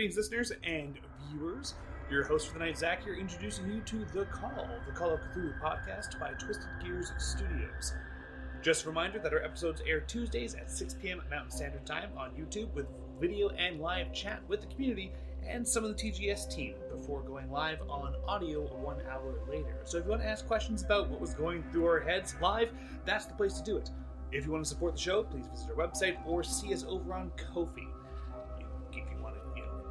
Greetings, listeners and viewers. Your host for the night, Zach, here, introducing you to The Call of Cthulhu podcast by Twisted Gears Studios. Just a reminder that our episodes air Tuesdays at 6 p.m. Mountain Standard Time on YouTube with video and live chat with the community and some of the TGS team before going live on audio 1 hour later. So if you want to ask questions about what was going through our heads live, that's the place to do it. If you want to support the show, please visit our website or see us over on Ko-fi. If you want to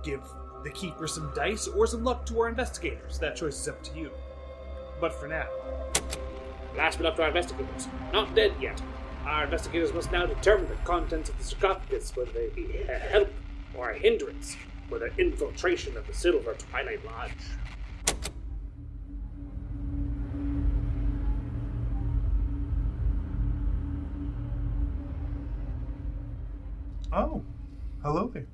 give the Keeper some dice or some luck to our investigators, that choice is up to you. But for now, last but up to our investigators, not dead yet. Our investigators must now determine the contents of the sarcophagus, whether they be a help or a hindrance for the infiltration of the Silver Twilight Lodge. Oh, hello there.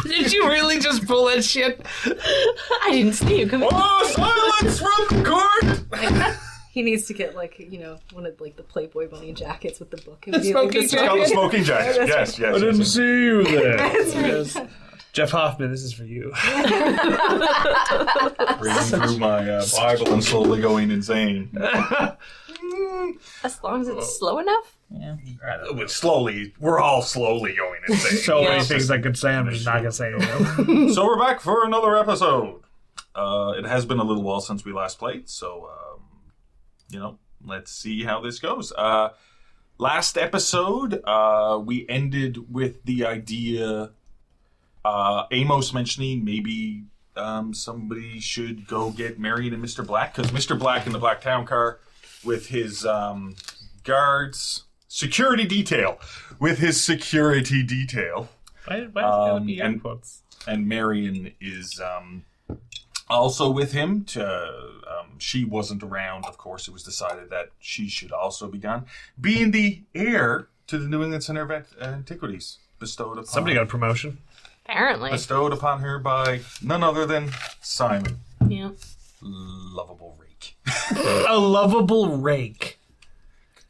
Did you really just pull that shit? I didn't see you. Come Oh, silence from the court! He needs to get one of the Playboy bunny jackets with the book. The smoking It's called the smoking jacket. Yes. I didn't see you there. That's right. Yes. Jeff Hoffman, this is for you. Reading through my Bible and slowly going insane. As long as it's slow enough. Yeah. But slowly, we're all slowly going insane. So many Yeah. things I could say, I'm just not going to say it. So we're back for another episode. It has been a little while since we last played, so, let's see how this goes. Last episode, we ended with the idea, Amos mentioning maybe somebody should go get Marion and Mr. Black, because Mr. Black in the Black Town car with his guards, security detail, Why does it gotta be air quotes? And Marion is also with him. She wasn't around, of course. It was decided that she should also be gone, being the heir to the New England Center of Antiquities, bestowed upon Somebody got a promotion. Apparently. bestowed upon her by none other than Simon, Yeah. lovable rake. A lovable rake.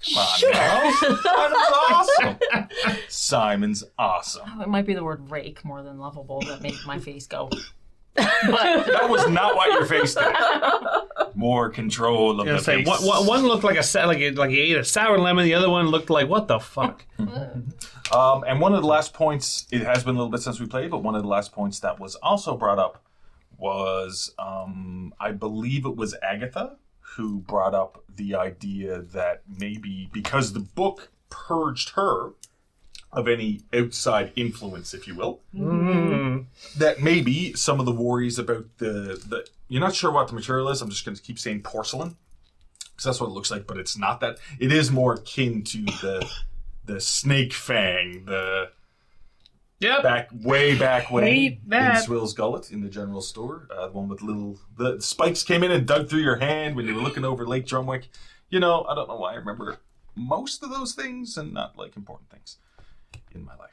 Come on, now. Simon's awesome. Simon's awesome. Oh, it might be the word rake more than lovable that made my face go. That was not what your face did. More control of the face. One looked like he ate a sour lemon. The other one looked like, what the fuck? And one of the last points, it has been a little bit since we played, but one of the last points that was also brought up was, I believe it was Agatha who brought up the idea that maybe because the book purged her of any outside influence, if you will, that maybe some of the worries about the you're not sure what the material is. I'm just going to keep saying porcelain because that's what it looks like, but it's not that. It is more akin to the snake fang, way back when in Swill's Gullet in the general store, the one with the spikes came in and dug through your hand when you were looking over Lake Drumwick. I don't know why I remember most of those things and not important things in my life.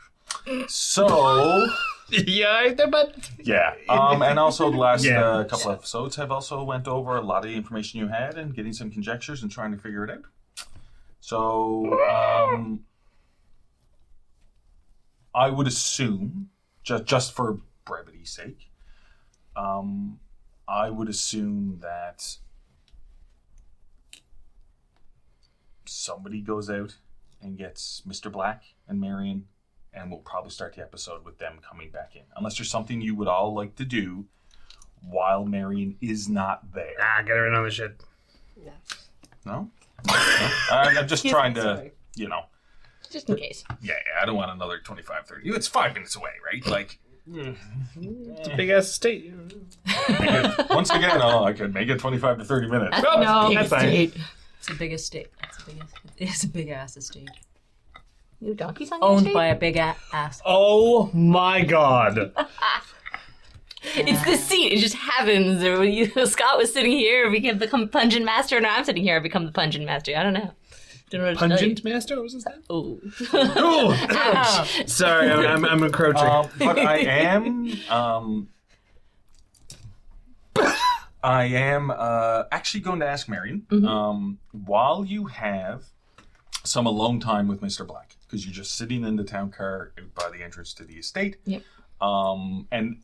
So Yeah, but... yeah, and also the last couple episodes have also went over a lot of the information you had and getting some conjectures and trying to figure it out. So I would assume, just for brevity's sake, I would assume that somebody goes out and gets Mr. Black and Marion, and we'll probably start the episode with them coming back in. Unless there's something you would all like to do while Marion is not there. Get her in on the shit. Yeah. No? I'm just trying to, sorry. Just in case. Yeah, I don't want another 25, 30. It's 5 minutes away, right? It's a big ass estate. Once again, I could make it 25 to 30 minutes. No, that's fine. it's a big estate. It's a big ass estate. New donkeys on your Owned estate? by a big ass. Oh my god. It's this scene. It just happens. Scott was sitting here, become Pungent Master, and I'm sitting here, I become the Pungent Master. I don't know. Don't know what to tell you. Pungent Master? What was his name? Oh. Oh, ouch. Sorry, I'm encroaching. But I am actually going to ask Marion, while you have some alone time with Mr. Black, because you're just sitting in the town car out by the entrance to the estate. Yep. And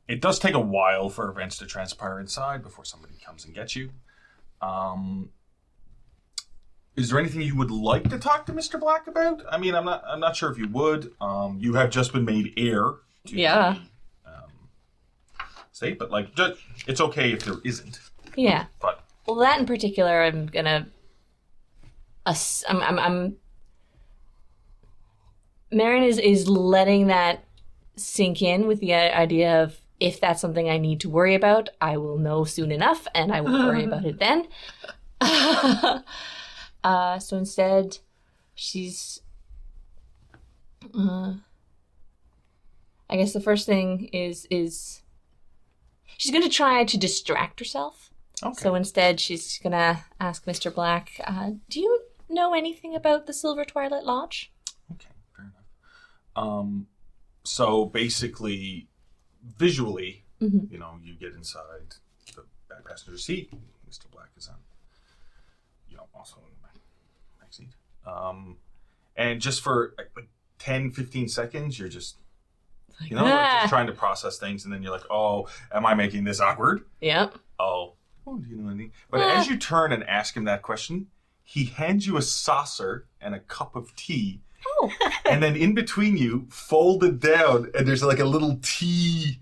it does take a while for events to transpire inside before somebody comes and gets you. Is there anything you would like to talk to Mr. Black about? I mean, I'm not sure if you would. You have just been made heir to the state, but like, it's okay if there isn't. Yeah. But Well, that in particular, I'm gonna. Marin is letting that sink in with the idea of, if that's something I need to worry about, I will know soon enough, and I will worry about it then. So instead, she's... I guess the first thing is she's going to try to distract herself. okay. So instead, she's going to ask Mr. Black, do you know anything about the Silver Twilight Lodge? Okay, fair enough. So basically, visually, you know, you get inside the back passenger seat. Mr. Black is on, also in the back seat. And just for like 10, 15 seconds, you're just, like just trying to process things. And then you're like, oh, am I making this awkward? Yep. Oh, do you know anything? But as you turn and ask him that question, he hands you a saucer and a cup of tea. Oh. And then in between you, folded down, and there's like a little tea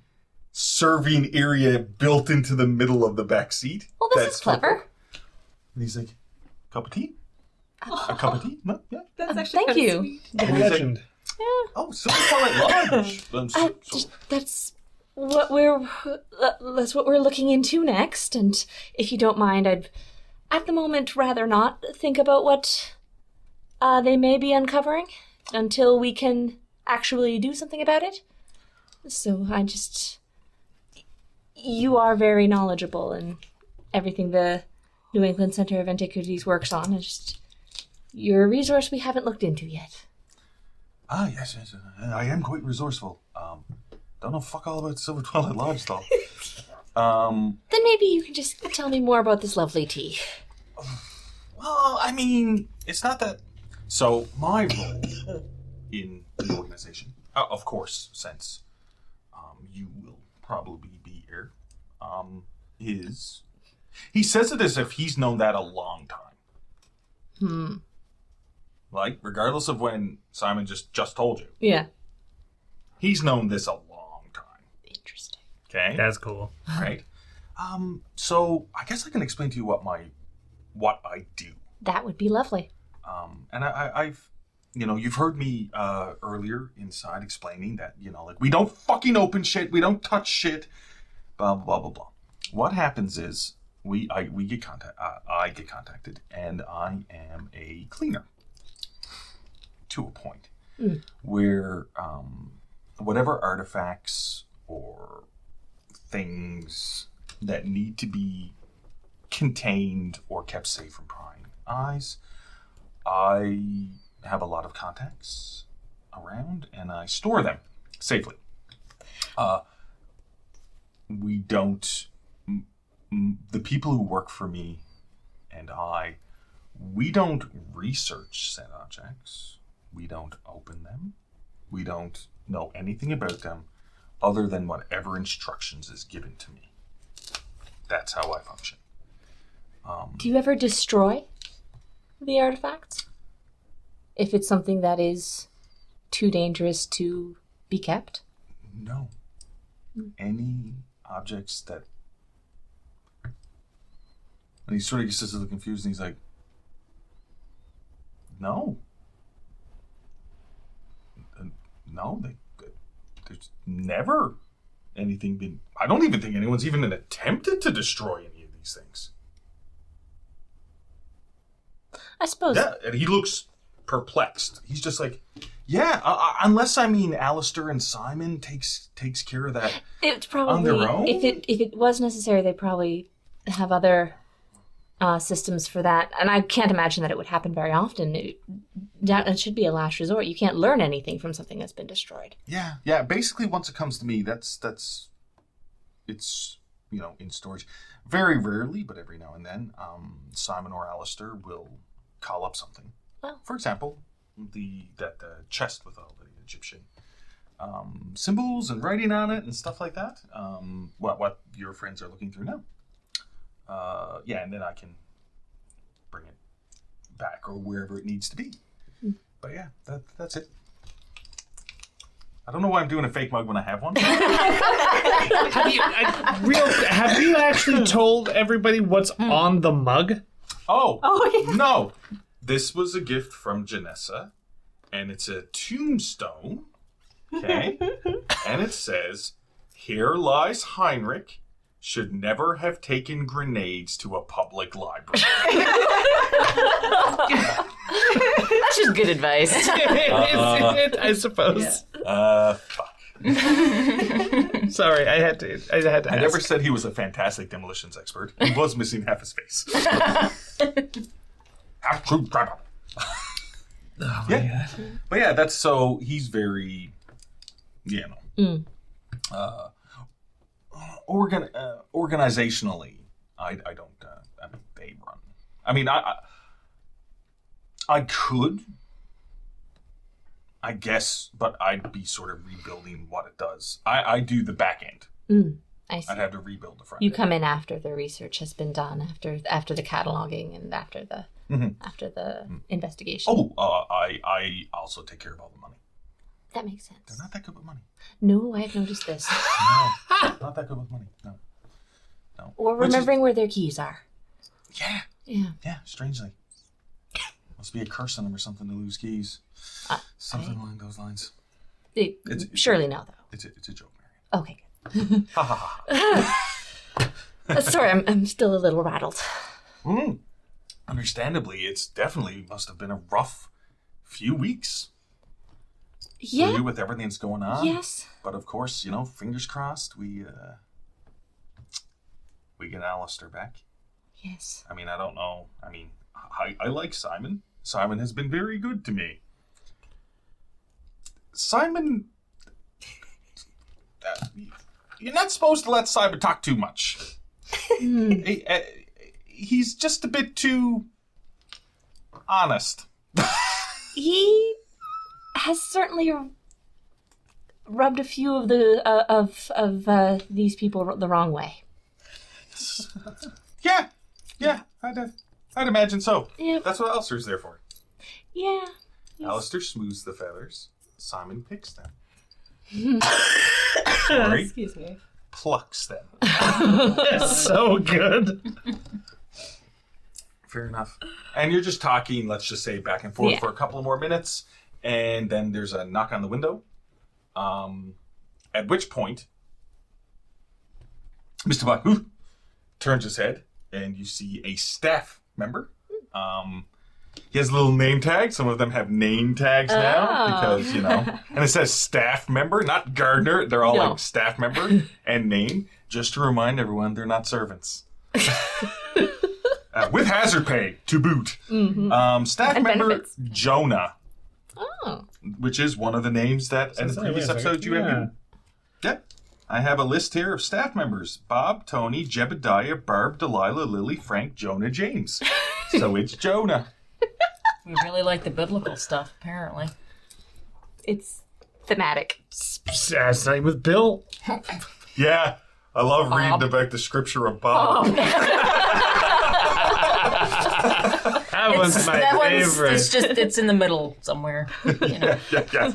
serving area built into the middle of the back seat. Well, this is clever. And he's like, cup of tea? A cup of tea? No? Yeah. That's actually Thank you. sweet. And he's like, Legend. oh, Silver Twilight Lodge. That's what we're looking into next. And if you don't mind, I'd, at the moment, rather not think about what they may be uncovering until we can actually do something about it. So you are very knowledgeable in everything the New England Center of Antiquities works on. You're a resource we haven't looked into yet. Ah, yes. I am quite resourceful. Don't know fuck all about Silver Twilight Lodge, though. Then maybe you can just tell me more about this lovely tea. Well, I mean, it's not that... So, my role in the organization, of course, since you will probably be here, is... He says it as if he's known that a long time. Like, regardless of when Simon just told you. Yeah. He's known this a long time. Interesting. Okay? That's cool. Right? So, I guess I can explain to you what I do. That would be lovely. And I've, you've heard me earlier inside explaining that, like, we don't fucking open shit, we don't touch shit, blah, blah, blah, blah. What happens is, I get contacted, and I am a cleaner. To a point. Where whatever artifacts or things that need to be contained or kept safe from prying eyes, I have a lot of contacts around, and I store them safely. We don't... The people who work for me and we don't research said objects. We don't open them. We don't know anything about them other than whatever instructions is given to me. That's how I function. Do you ever destroy the artifacts? If it's something that is too dangerous to be kept? No. Any objects that... And he sort of gets a little confused, and he's like, no. No, there's never anything been... I don't even think anyone's even attempted to destroy any of these things. I suppose. Yeah, and he looks perplexed. He's just like, yeah, unless, Alistair and Simon takes care of that It's probably, on their own. If it was necessary, they'd probably have other systems for that. And I can't imagine that it would happen very often. It should be a last resort. You can't learn anything from something that's been destroyed. Yeah. Basically, once it comes to me, it's in storage. Very rarely, but every now and then, Simon or Alistair will call up something. Oh. For example, that chest with all the Egyptian symbols and writing on it and stuff like that. What your friends are looking through now. And then I can bring it back or wherever it needs to be. But yeah, that's it. I don't know why I'm doing a fake mug when I have one. Have you actually told everybody what's on the mug? Oh, Oh, yeah. no. This was a gift from Janessa, and it's a tombstone, okay? And it says, "Here lies Heinrich, should never have taken grenades to a public library." That's just good advice. I suppose. Fuck. Sorry, I had to I ask. never said he was a fantastic demolitions expert. He was missing half his face. Half true driver. Oh my God. But yeah, that's so he's very, organizationally, I don't. I mean, they run. I mean, I could, I guess, but I'd be sort of rebuilding what it does. I do the back end. I see. I'd have to rebuild the front. You end. come in after the research has been done, after the cataloging and after the investigation. Oh, I also take care of all the money. That makes sense. They're not that good with money. No, I've noticed this. No, not that good with money. No. Or Which is- remembering where their keys are. Yeah. Yeah. Yeah, strangely. Must be a curse on them or something to lose keys. Something along those lines. Surely no, though. It's a joke, Marion. Okay, Ha ha ha. good. Sorry, I'm still a little rattled. Understandably, it's definitely must have been a rough few weeks for Yeah. you with everything that's going on. Yes. But of course, fingers crossed, we get Alistair back. Yes. I mean, I don't know. I mean, I like Simon. Simon has been very good to me. Simon, you're not supposed to let Simon talk too much. He's just a bit too honest. He has certainly rubbed a few of the of these people the wrong way. Yeah, I'd imagine so. Yep. That's what Alistair's there for. Yeah. Alistair smooths the feathers. Simon picks them. Sorry, Excuse me. plucks them. That's so good. Fair enough. And you're just talking, let's just say, back and forth Yeah. for a couple of more minutes, and then there's a knock on the window. At which point, Mr. Baku turns his head, and you see a staff member. He has a little name tag. Some of them have name tags now because, and it says staff member, not gardener. They're all like staff member and name. Just to remind everyone, they're not servants. With hazard pay to boot. Staff And member benefits. Jonah, Oh. which is one of the names that in the previous episode you have given. Yeah. I have a list here of staff members. Bob, Tony, Jebediah, Barb, Delilah, Lily, Frank, Jonah, James. So it's Jonah. We really like the biblical stuff, apparently. It's thematic. Same with Bill. Yeah. I love reading about the scripture of Bob. That one's my favorite. It's in the middle somewhere. Yeah,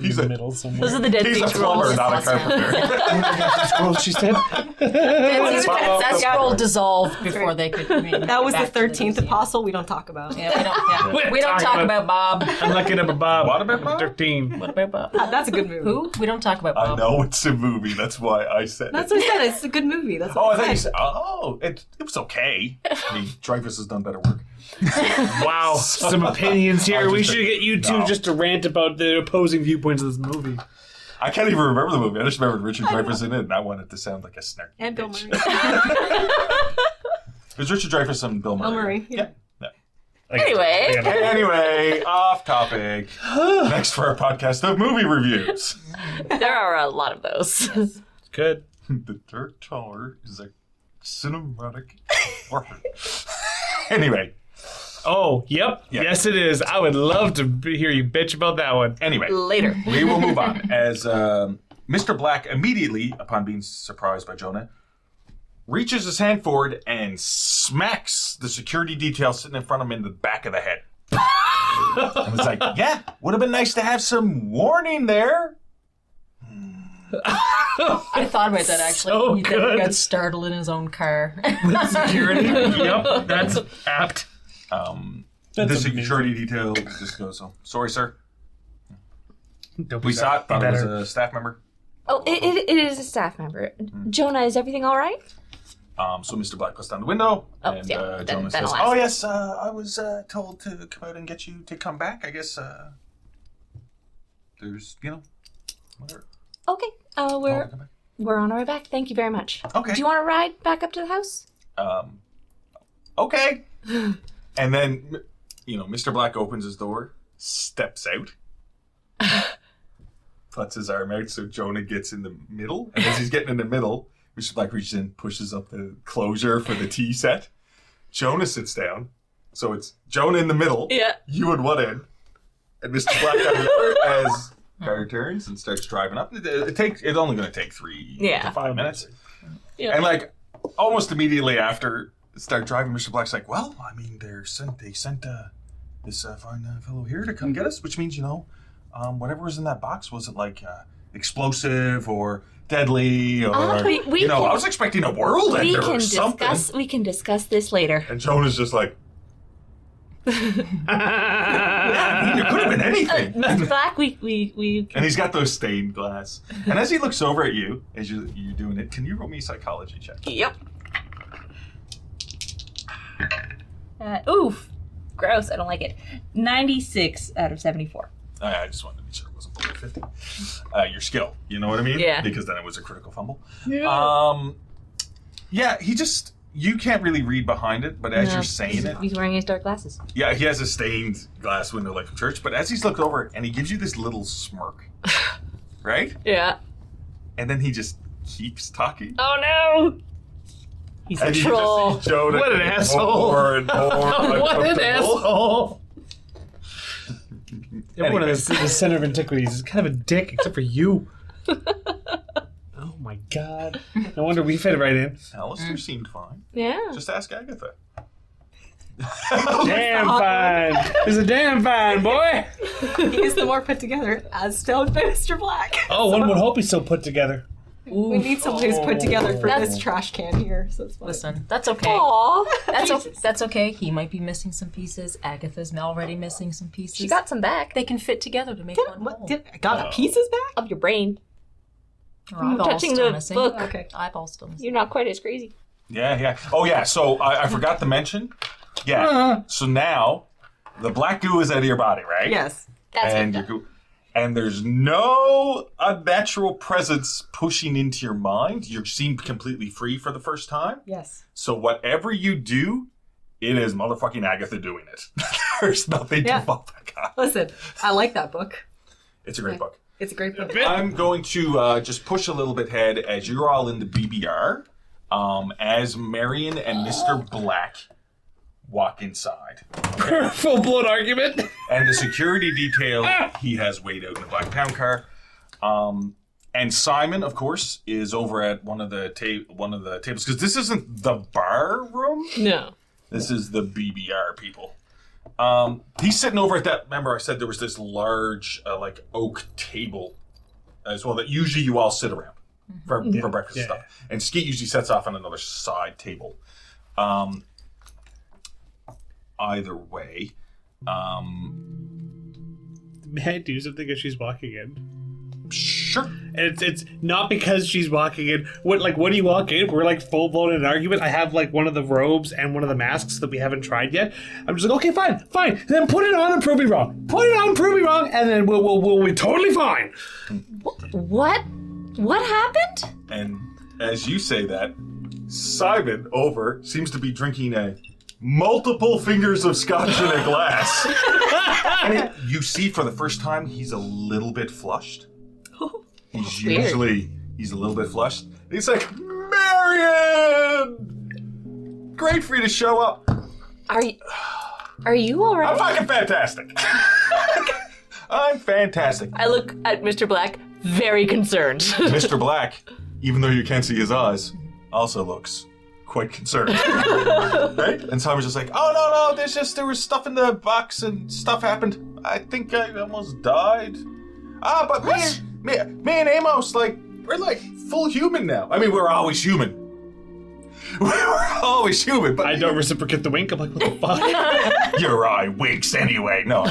he's a middle somewhere. Those are the Dead he's Sea a plumber, Scrolls. not a carpenter. Scroll, she said. That scroll dissolved before they could. That was the 13th apostle we don't talk about. Yeah, we don't talk about Bob. I'm looking up a Bob. What about Bob? 13. What about Bob? That's a good movie. Who? We don't talk about I Bob. know it's a movie. That's why I said That's it. what I said. It's a good movie. That's Oh, I what thought I you said. said, it was okay. I mean, Dreyfus has done better work. Wow. Some opinions here. I'm We just should get you two no. just to rant about the opposing viewpoints of this movie. I can't even remember the movie. I just remembered Richard Dreyfuss in it, and I wanted to sound like a snarky And Bill bitch. Murray. It was Richard Dreyfuss and Bill Murray. Bill Murray, yeah. Anyway. Anyway, off topic. Next for our podcast of movie reviews. There are a lot of those. Good. The Dark Tower is a cinematic horror. Anyway. Oh, yep. Yeah. Yes, it is. I would love to hear you bitch about that one. Anyway. Later. We will move on. As Mr. Black immediately, upon being surprised by Jonah, reaches his hand forward and smacks the security detail sitting in front of him in the back of the head. And it's like, yeah, would have been nice to have some warning there. I thought about that actually. So He good. got startled in his own car. Security. Yep, that's apt. The security detail just goes, oh, sorry, sir. Don't We be saw it, thought it was better. a staff member. Oh, it is a staff member. Jonah, is everything all right? So Mr. Black puts down the window, Oh, and yeah, then- Jonah then says, I'll "Oh ask. yes, I was told to come out and get you to come back. I guess there's, whatever. Okay. Come back. We're on our way back. Thank you very much. Okay. Do you want to ride back up to the house? Okay." And then, Mr. Black opens his door, steps out, puts his arm out so Jonah gets in the middle, and as he's getting in the middle, Mr. Black reaches in, pushes up the closure for the tea set. Jonah sits down, so it's Jonah in the middle, Yeah. you at one end, and Mr. Black on the other as car turns and starts driving up. It's only going to take 3 to 5 minutes. Yeah. And almost immediately after start driving, Mr. Black's like, well, I mean, they sent this fine fellow here to come get us, which means, whatever was in that box wasn't explosive or deadly or, we can- I was expecting a world ender or something. We can discuss this later. And Jonah's just like, yeah, it could have been anything. Mr. Black, we And he's got those stained glass. And as he looks over at you, as you're doing it, can you roll me a psychology check? Yep. Oof. Gross. I don't like it. 96 out of 74. I just wanted to be sure it wasn't below 50. Your skill, you know what I mean? Yeah. Because then it was a critical fumble. Yeah, you can't really read behind it, but as you're saying it, He's wearing his dark glasses. yeah, he has a stained glass window like a church, but as he's looked over, and he gives you this little smirk, right? Yeah. And then he just keeps talking. Oh no! He's a And you troll. just see Jonah What an getting asshole. More and more What an uncomfortable. asshole! Everyone in the center of antiquities is kind of a dick, except for you. Oh my god! No wonder we fit right in. Alistair seemed fine. Yeah. Just ask Agatha. Damn fine. He's a damn fine boy. He's the more put together, as still Mr. Black. Oh, one would hope he's so put together. We need somebody who's put together for That's- this trash can here, so it's fine. Listen, that's okay. Aww. That's okay. He might be missing some pieces. Agatha's already missing some pieces. She got some back. They can fit together to make one whole. I got the pieces back? Of your brain. Her eyeball's touching still the missing. book. Okay. Eyeball's still missing. You're not quite as crazy. Yeah. Oh, yeah. So I forgot to mention. Yeah. So now the black goo is out of your body, right? Yes. That's And what your goo, and there's no unnatural presence pushing into your mind. You seem completely free for the first time. Yes. So whatever you do, it is motherfucking Agatha doing it. There's nothing Yeah. to fall back on. Listen, I like that book. It's a great book. It's a great book. I'm going to just push a little bit ahead as you're all in the BBR, as Marion and Mr. Black walk inside. Full blown argument. And the security detail he has wait out in the black town car. And Simon, of course, is over at one of the tables because this isn't the bar room. No. This is the BBR people. He's sitting over at that. Remember, I said there was this large, oak table as well that usually you all sit around for breakfast and stuff. And Skeet usually sets off on another side table. Either way, May I do something as she's walking in? sure. And it's not because she's walking in. When you walk in, we're full blown in an argument. I have one of the robes and one of the masks that we haven't tried yet. I'm just okay, fine. Then put it on and prove me wrong. Put it on, prove me wrong, and then we'll be totally fine. What? What happened? And as you say that, Simon over seems to be drinking multiple fingers of scotch in a glass. And you see for the first time he's a little bit flushed. He's a little bit flushed. He's like, Marion! Great for you to show up. Are you alright? I'm fucking fantastic. I'm fantastic. I look at Mr. Black, very concerned. Mr. Black, even though you can't see his eyes, also looks quite concerned. Right? And Simon's just like, oh, no, there was stuff in the box and stuff happened. I think I almost died. But me and Amos, like, we're like full human now. I mean, we're always human. We're always human, but... I don't reciprocate the wink. I'm like, what the fuck? Your eye winks anyway. No. No.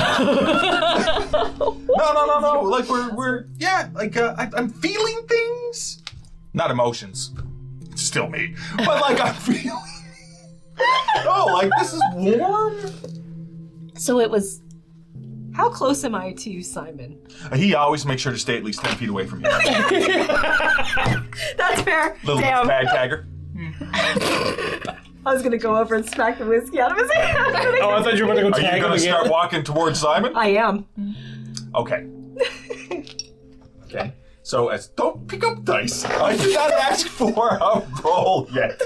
Like, we're like, I'm feeling things. Not emotions. It's still me. But, like, I'm feeling... No, like, this is warm. So it was... How close am I to Simon? He always makes sure to stay at least 10 feet away from you. That's fair. Little Damn. bag tagger. I was gonna go over and smack the whiskey out of his hand. Oh, I thought you were going to go Are you tag him going to again. start walking towards Simon? I am. Okay. Okay. So, don't pick up dice. I did not ask for a roll yet.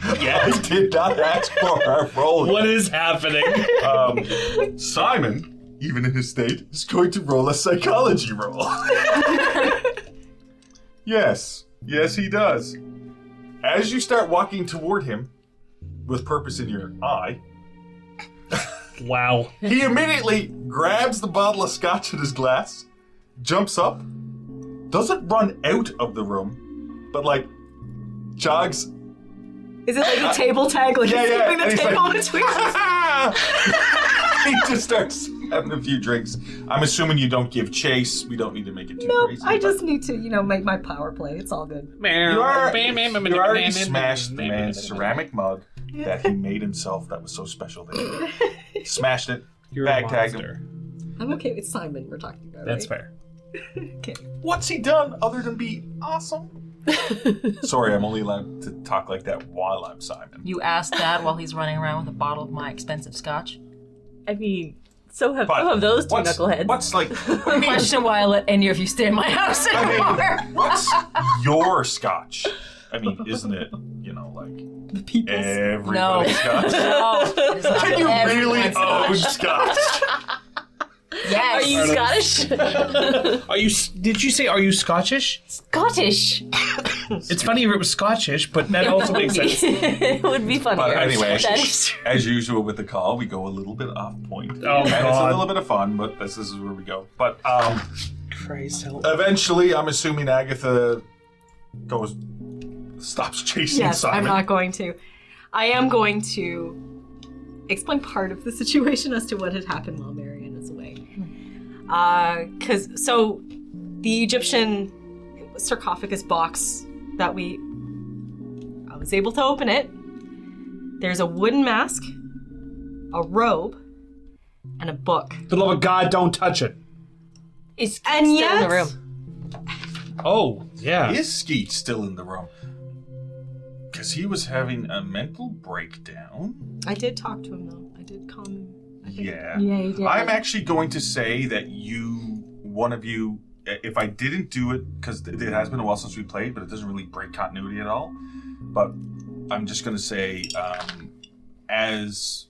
I did not ask for a roll yet. What is happening? Simon, even in his state, is going to roll a psychology roll. Yes, he does. As you start walking toward him, with purpose in your eye, Wow. he immediately grabs the bottle of scotch in his glass, jumps up, doesn't run out of the room, but like jogs. Is it like a table tag? Like he's keeping the and he's table like, between us? He just starts having a few drinks. I'm assuming you don't give chase. We don't need to make it too No, crazy. I just need to, make my power play. It's all good. You already smashed the man's ceramic mug that he made himself that was so special that he smashed it, You're bag a tagged monster. him. I'm okay with Simon we're talking about, That's right? fair. Okay. What's he done other than be awesome? Sorry, I'm only allowed to talk like that while I'm Simon. You asked Dad while he's running around with a bottle of my expensive scotch. I mean, so have But some of those two what's- knuckleheads. What's like... Question why I let any of you stay in my house I anymore. mean, what's your scotch? I mean, isn't it, like The people's. everybody's scotch? No, it is not Can you really everyone's own scotch. scotch? Yes. Are you Scottish? Are you? Did you say, are you Scottish? Scottish. It's funny if it was Scottish, but that also makes sense. It would be funny. But anyway, That is as usual with the call, we go a little bit off point. Oh, and it's a God. little bit of fun, but this is where we go. But Christ help. eventually, I'm assuming Agatha stops chasing Yes, Simon. I'm not going to. I am going to explain part of the situation as to what had happened while Marion is away. So the Egyptian sarcophagus box that I was able to open it. There's a wooden mask, a robe, and a book. For the love of God, don't touch it. Is And still yet, in the room. Oh, yeah. Is Skeet still in the room? Because he was having a mental breakdown. I did talk to him though. I did calm him. I think. Yeah. Yeah, you did. I'm actually going to say that one of you, if I didn't do it, because it has been a while since we played, but it doesn't really break continuity at all. But I'm just going to say, as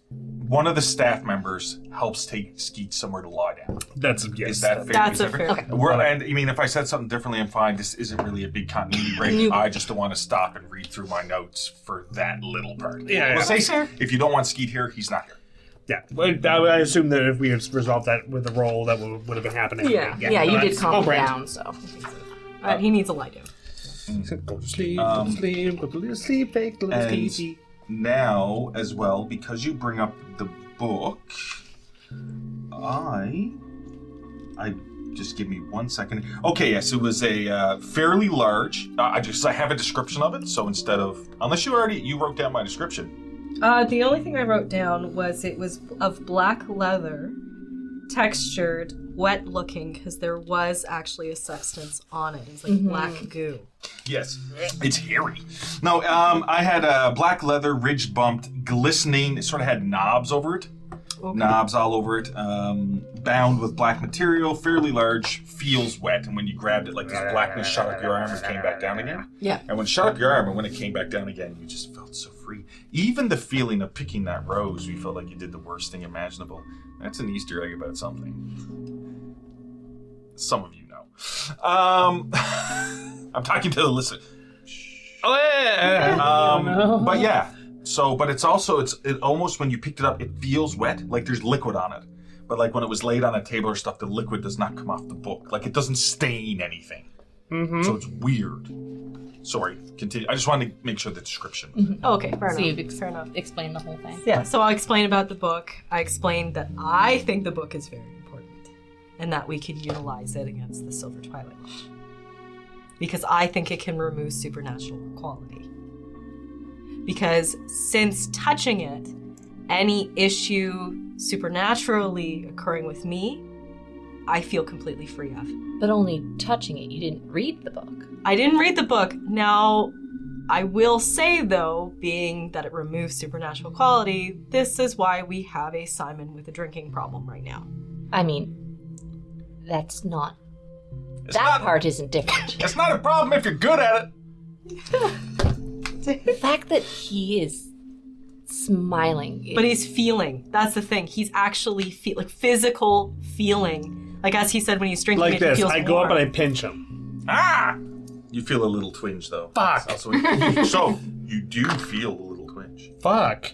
one of the staff members helps take Skeet somewhere to lie down. That's, yes. Is that fair? That's to a be fair. said? And I mean, if I said something differently, I'm fine. This isn't really a big continuity break. I just don't want to stop and read through my notes for that little part. Yeah, Well, yeah. say, if you don't want Skeet here, he's not here. Yeah. Well, I assume that if we had resolved that with the roll, that would have been happening. Yeah, No, you did that's calm all him brand. down, so. He needs a lie down. Go to sleep, go to sleep, go to sleep, take a little and- sleepy. Now, as well, because you bring up the book, I just give me 1 second. Okay, yes, it was a fairly large. I have a description of it. So instead of, unless you wrote down my description. The only thing I wrote down was it was of black leather, textured, wet looking, because there was actually a substance on it. It was like black goo. Yes, it's hairy. No, I had a black leather, ridge bumped, glistening. It sort of had knobs over it. Okay. Knobs all over it, bound with black material, fairly large, feels wet, and when you grabbed it, like this blackness shot up your arm and came back down again. Yeah. And when it shot up your arm and when it came back down again, you just felt so free. Even the feeling of picking that rose, you felt like you did the worst thing imaginable. That's an Easter egg about something. some of you know. I'm talking to the listener. Oh, yeah. But yeah, but it's also, it almost, when you picked it up, it feels wet, like there's liquid on it. But like when it was laid on a table or stuff, the liquid does not come off the book. Like it doesn't stain anything. Mm-hmm. So it's weird. Sorry, continue. I just wanted to make sure the description was it. Okay, fair So enough. you've Fair enough. explained the whole thing. Yeah, so I'll explain about the book. I explained that I think the book is very important and that we could utilize it against the Silver Twilight Lodge. Because I think it can remove supernatural quality. Because since touching it, any issue supernaturally occurring with me, I feel completely free of. But only touching it. You didn't read the book. I didn't read the book. Now, I will say, though, being that it removes supernatural quality, this is why we have a Simon with a drinking problem right now. I mean, that's not... not- part isn't different. It's not a problem if you're good at it. The fact that he is smiling... But he's feeling. That's the thing. He's actually physical feeling. Like as he said when he's drinking Like it, this. he feels I go up warm. and I pinch him. Ah! You feel a little twinge, though. Fuck. So you do feel a little twinge, Fuck.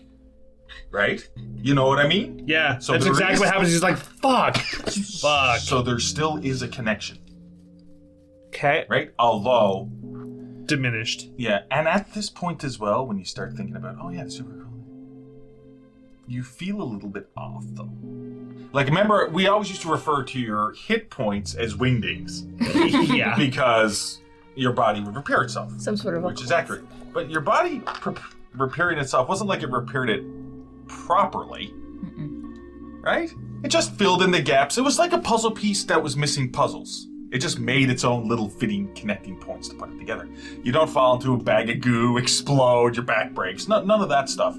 right? You know what I mean? Yeah, So that's there exactly is- what happens. He's like, fuck. Fuck. So there still is a connection, Okay. right? Although, Diminished. yeah, and at this point as well, when you start thinking about, oh yeah, the super cool, you feel a little bit off, though. Like, remember, we always used to refer to your hit points as wingdings. Yeah. Because your body would repair itself. Some sort of... Which is accurate. But your body repairing itself wasn't like it repaired it properly. Right? It just filled in the gaps. It was like a puzzle piece that was missing puzzles. It just made its own little fitting connecting points to put it together. You don't fall into a bag of goo, explode, your back breaks. None of that stuff.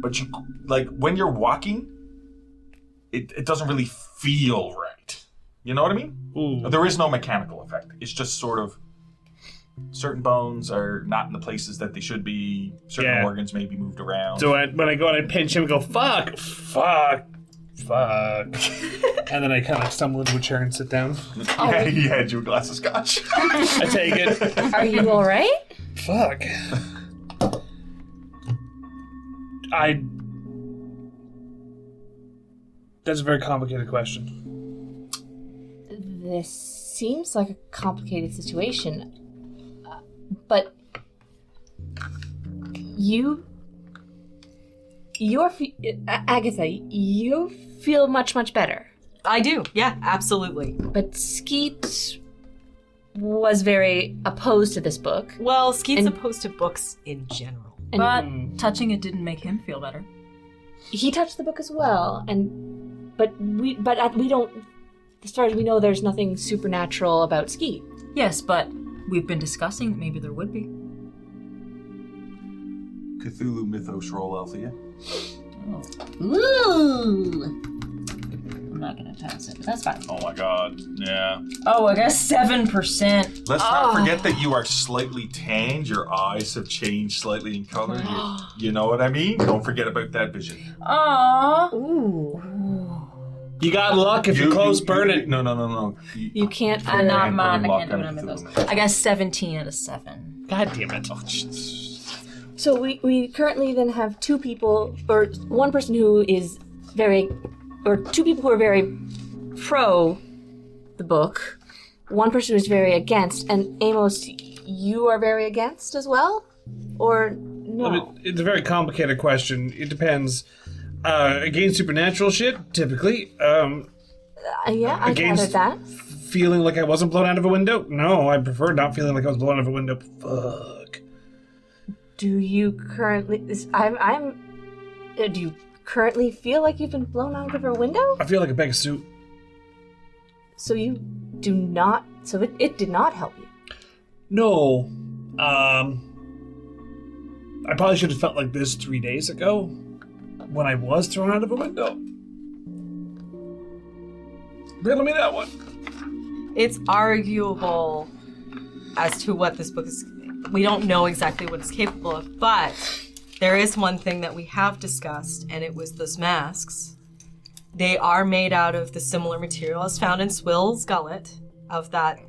But you, like, when you're walking, it doesn't really feel right. You know what I mean? Ooh. There is no mechanical effect. It's just sort of certain bones are not in the places that they should be. Certain Yeah. organs may be moved around. So when I go and I pinch him, I go, fuck, fuck, fuck. And then I kind of stumble into a chair and sit down. Yeah, he had you a glass of scotch. I take it. Are you all right? Fuck. That's a very complicated question. This seems like a complicated situation. But Agatha, you feel much, much better. I do. Yeah, absolutely. But Skeet was very opposed to this book. Well, Skeet's And- opposed to books in general. And But touching it didn't make him feel better. he touched the book as well, but we don't. As far as we know, there's nothing supernatural about Skeet. Yes, but we've been discussing that maybe there would be. Cthulhu mythos roll, Althea. Ooh! I'm not gonna pass it, but that's fine. Oh my god. Yeah. Oh, I guess 7%. Let's not forget that you are slightly tanned. Your eyes have changed slightly in color. You know what I mean? Don't forget about that vision. Aww. Ooh. You got luck if your clothes burn it. No. You can't. I'm not put mine. a I lock can't do on it on Cthulhu those. myth. I got 17 out of 7. God damn it. Oh, jeez. So we currently then have two people, or one person who is very, or two people who are very pro the book, one person who's very against, and Amos, you are very against as well? Or no? I mean, it's a very complicated question. It depends. Against supernatural shit, typically. Yeah, I gathered against- that. Feeling like I wasn't blown out of a window? No, I prefer not feeling like I was blown out of a window. Fuck. Do you currently, do you currently feel like you've been blown out of a window? I feel like a bag of soup. So you do not, so it did not help you. No. I probably should have felt like this 3 days ago when I was thrown out of a window. Riddle me that one. It's arguable as to what this book is. We don't know exactly what it's capable of, but there is one thing that we have discussed, and it was those masks. They are made out of the similar material as found in Swill's gullet, of that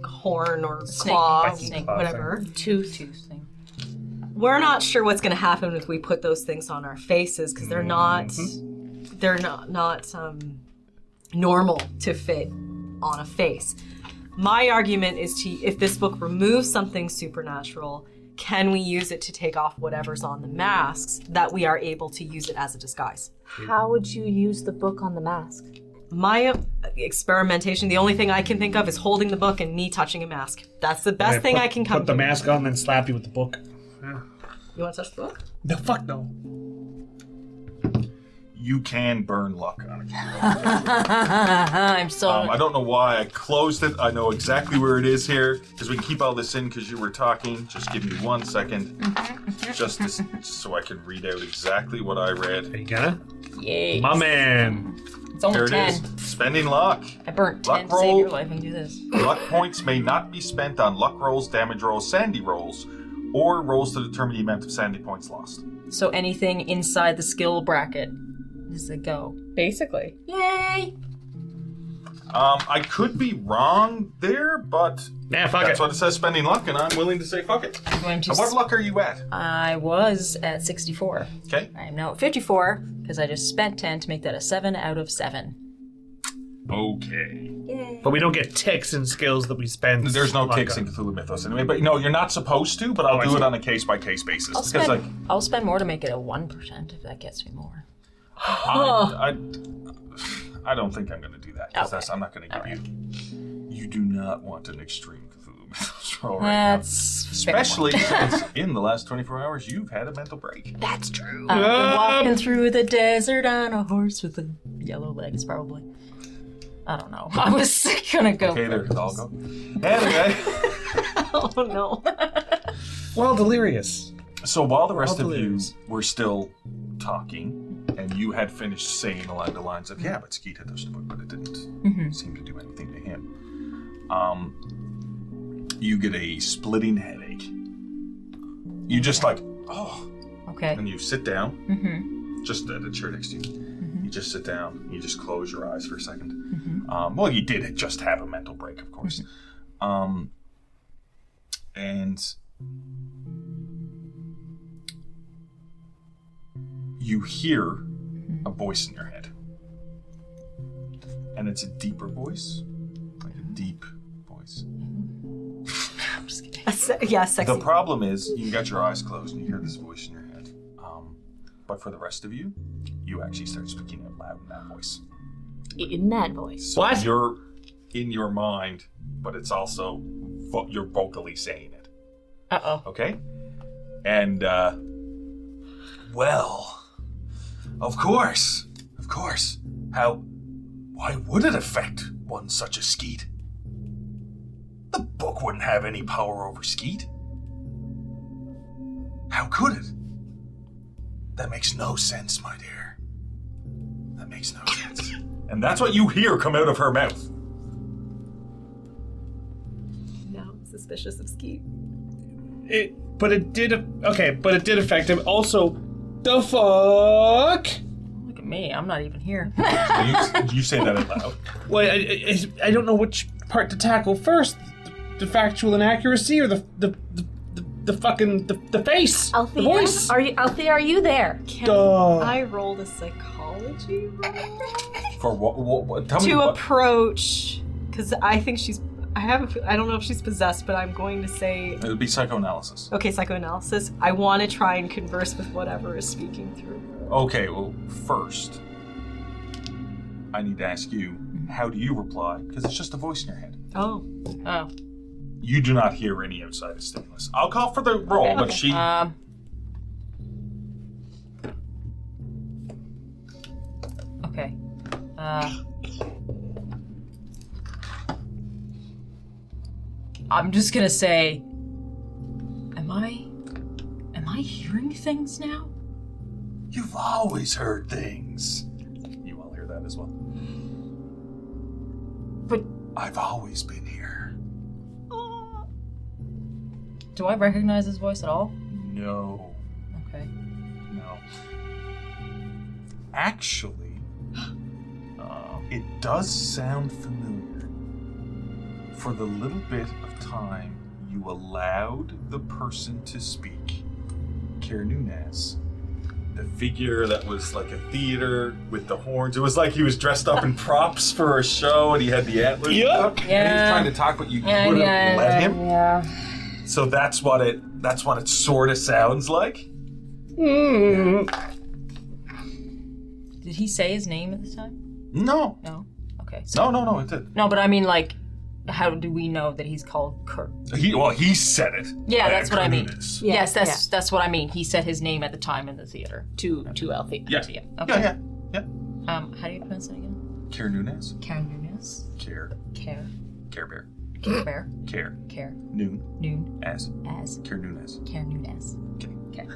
horn or claw, Snake. whatever. Tooth thing. We're not sure what's going to happen if we put those things on our faces because they're not normal to fit on a face. My argument is if this book removes something supernatural, can we use it to take off whatever's on the masks, that we are able to use it as a disguise? How would you use the book on the mask? My experimentation, the only thing I can think of is holding the book and me touching a mask. That's the best thing I can come Put the to. mask on, then slap you with the book. You want to touch the book? No, fuck no. You can burn luck on it. I'm so. I don't know why I closed it. I know exactly where it is here, because we can keep all this in because you were talking. Just give me 1 second, just so I can read out exactly what I read. Are you gonna? Yay. My man. It's only Here it 10. is. Spending luck. I burnt Luck 10 to save roll. your life and do this. Luck points may not be spent on luck rolls, damage rolls, sandy rolls, or rolls to determine the amount of sandy points lost. So anything inside the skill bracket is a go. Basically. Yay! I could be wrong there, but Nah, fuck that's it. what it says, spending luck, and I'm willing to say fuck it. I'm going to. What luck are you at? I was at 64. Okay. I am now at 54 because I just spent 10 to make that a 7 out of 7. Okay. But we don't get ticks and skills that we spend. There's no luck ticks on. in Cthulhu Mythos anyway, but no, you're not supposed to, but I'll I do see. it on a case-by-case basis. I'll Because, spend more to make it a 1% if that gets me more. I don't think I'm going to do that, because Okay. I'm not going to give you... You do not want an extreme Cthulhu Mythos roll right now. That's fair point. Especially since in the last 24 hours, you've had a mental break. That's true. Walking through the desert on a horse with yellow legs, probably. I don't know. I was gonna go. Okay, there, I'll go. Anyway, Oh no. Well, delirious. so while the rest of you delirious. were still talking, and you had finished saying along the lines of, yeah, but Skeet had touched the book, but it didn't seem to do anything to him, you get a splitting headache. You just Okay. and you sit down, just at a chair next to you. You just sit down, you just close your eyes for a second. Well, you did just have a mental break, of course. And you hear a voice in your head. And it's a deeper voice, like a deep voice. I'm just kidding. Yeah, sexy. The problem is, you got your eyes closed and you hear this voice in your head. But for the rest of you, you actually start speaking out loud in that voice. In that voice. So What? You're in your mind, but it's also you're vocally saying it. Uh-oh. Okay? And, well, of course. Why would it affect one such as Skeet? The book wouldn't have any power over Skeet. How could it? That makes no sense, my dear. That makes no sense. And that's what you hear come out of her mouth. Now I'm suspicious of Skeet. But it did affect him. Also, the fuck? Look at me. I'm not even here. You say that out loud. Well, I don't know which part to tackle first. The factual inaccuracy or the fucking the face? Althea, the voice? Althea, are you there? Can Duh. I roll the psychology roll? For what tell me To what. approach, because I think I don't know if she's possessed, but I'm going to say, It would be psychoanalysis. okay, psychoanalysis. I want to try and converse with whatever is speaking through her. Okay, well, first, I need to ask you, how do you reply? Because it's just a voice in your head. Oh. Oh. You do not hear any outside stimulus. I'll call for the roll, but she... Okay. I'm just gonna say, am I hearing things now? You've always heard things. You all hear that as well. But I've always been here. do I recognize his voice at all? No. Okay. No. Actually, It does sound familiar. For the little bit of time you allowed the person to speak, Kier Nunez, the figure that was like a theater with the horns. It was like he was dressed up in props for a show and he had the antlers. Yep. And he was trying to talk, but you couldn't let him. Yeah. So that's what it sort of sounds like. Mm. Did he say his name at the time? No. No? Okay. No, it did. No, but I mean, like, how do we know that he's called Kurt? He said it. Yeah, that's what I mean. Yeah, Yes, that's what I mean. He said his name at the time in the theater. To Althea. Yeah. Okay. Yeah. How do you pronounce it again? Kier Nunez. Karen Nunes. Care Care Bear. Bear. Care Care Noon Noon as as Kier Nunez. Karen Nunes. Okay. Okay.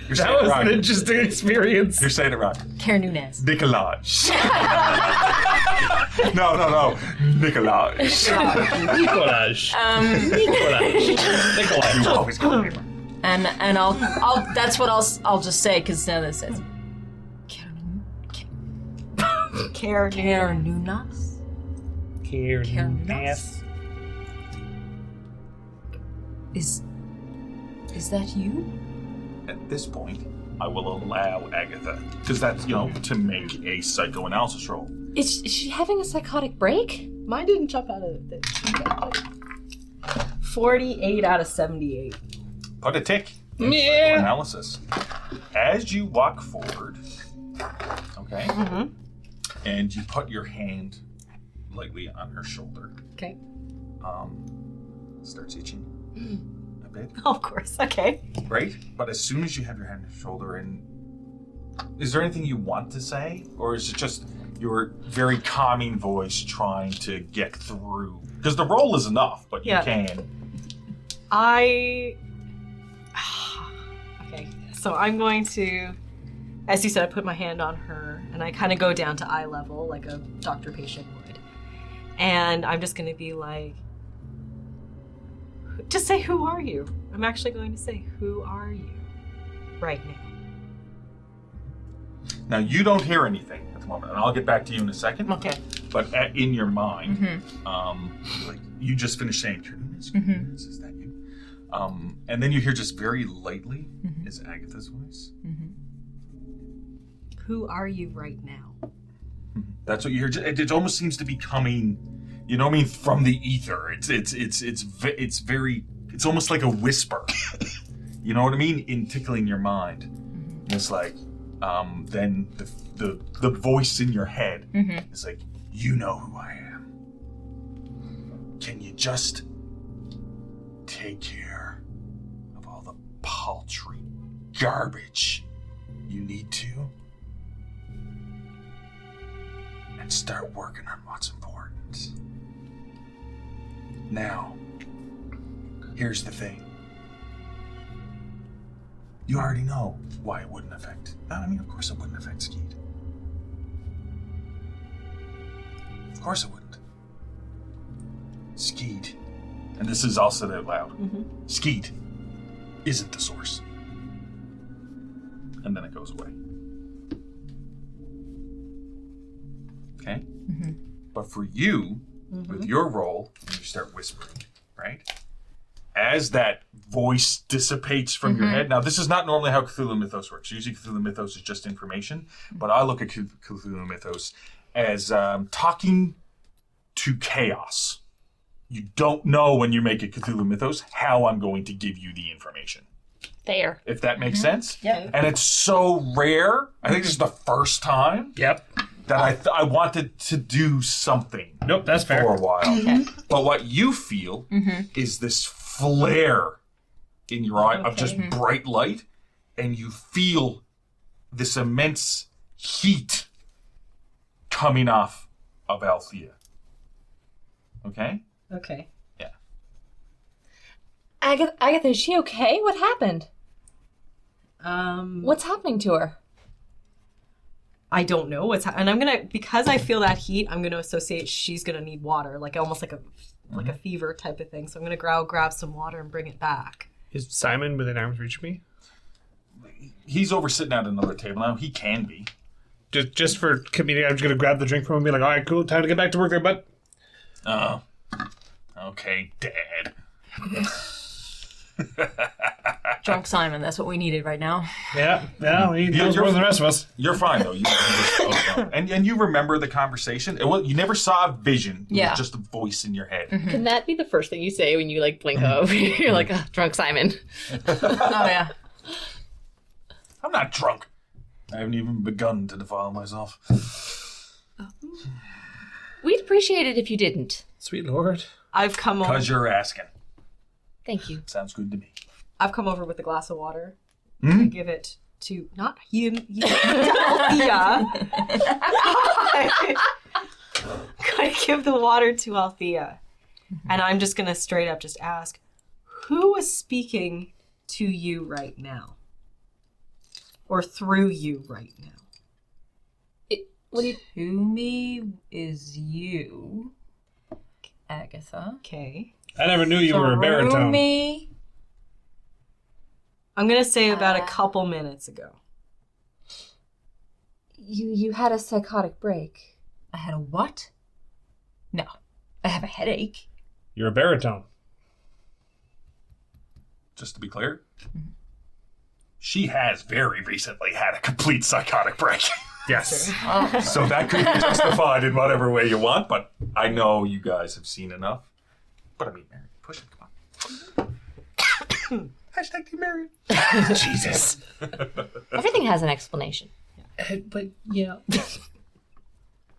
You're That saying it was wrong. an interesting experience. You're saying it wrong. Karen Nunes. Nicolaj. No. Nicolaj. Nicolaj. Nicolaj. You always call me. And I'll that's what I'll just say because now this says Karen Nunes. Nunes. Is that you? At this point, I will allow Agatha, because that's, to make a psychoanalysis roll. Is she having a psychotic break? Mine didn't jump out of the 48 out of 78. Put a tick in Yeah. psychoanalysis. As you walk forward, okay, and you put your hand lightly on her shoulder, Okay. starts itching a bit, Of course. Okay. right? But as soon as you have your hand on her shoulder, and is there anything you want to say, or is it just your very calming voice trying to get through? Because the roll is enough, but you Yeah. can. Okay. So I'm going to, as you said, I put my hand on her and I kind of go down to eye level like a doctor-patient would. And I'm just going to be like, just say, who are you? I'm actually going to say, who are you right now? Now, you don't hear anything at the moment, and I'll get back to you in a second. Okay. But in your mind, like you just finished saying, is that you? And then you hear just very lightly is Agatha's voice. Who are you right now? That's what you hear. It almost seems to be coming, from the ether. It's very. It's almost like a whisper. You know what I mean? In tickling your mind. And it's like, then the voice in your head is like, you know who I am. Can you just take care of all the paltry garbage you need to? And start working on what's important. Now, here's the thing. You already know why it wouldn't affect. Of course it wouldn't affect Skeet. Of course it wouldn't. Skeet, and this is all said out loud, Skeet isn't the source. And then it goes away. Okay? But for you, with your role, you start whispering, right? As that voice dissipates from your head. Now, this is not normally how Cthulhu Mythos works. Usually Cthulhu Mythos is just information, but I look at Cthulhu Mythos as talking to chaos. You don't know when you make a Cthulhu Mythos how I'm going to give you the information. There. If that makes sense? Yeah. And it's so rare. I think this is the first time Yep. that I wanted to do something Nope, that's fair. for a while. But what you feel is this flare in your eye of just bright light, and you feel this immense heat coming off of Althea. Okay? Okay. Yeah. Agatha, is she okay? What happened? Um, What's happening to her? I don't know what's and I'm gonna, because I feel that heat, I'm gonna associate she's gonna need water, like almost like a fever type of thing. So I'm gonna grab some water and bring it back. Is Simon within arm's reach of me? He's over sitting at another table now. He can be. just for comedic, I'm just gonna grab the drink from him and be like, all right, cool, time to get back to work there, bud. Oh. Okay, Dad. Drunk Simon, that's what we needed right now. Yeah, he knows more than the rest of us. You're fine, though. And you remember the conversation. You never saw a vision. It was just a voice in your head. Mm-hmm. Can that be the first thing you say when you like blink over? You're like, drunk Simon. Oh, yeah. I'm not drunk. I haven't even begun to defile myself. We'd appreciate it if you didn't. Sweet Lord. I've come over. Because you're asking. Thank you. Sounds good to me. I've come over with a glass of water to give it to not him, to Althea. Gotta give the water to Althea, and I'm just gonna straight up just ask, who is speaking to you right now, or through you right now? To me is you, Agatha. Okay. I never knew you were a baritone. Through me. I'm gonna say about a couple minutes ago. You had a psychotic break. I had a what? No. I have a headache. You're a baritone. Just to be clear, she has very recently had a complete psychotic break. Yes. So that could be justified in whatever way you want, but I know you guys have seen enough. But I mean, Mary, push it, come on. Hashtag Team Mary. Jesus. Everything has an explanation. But, yeah.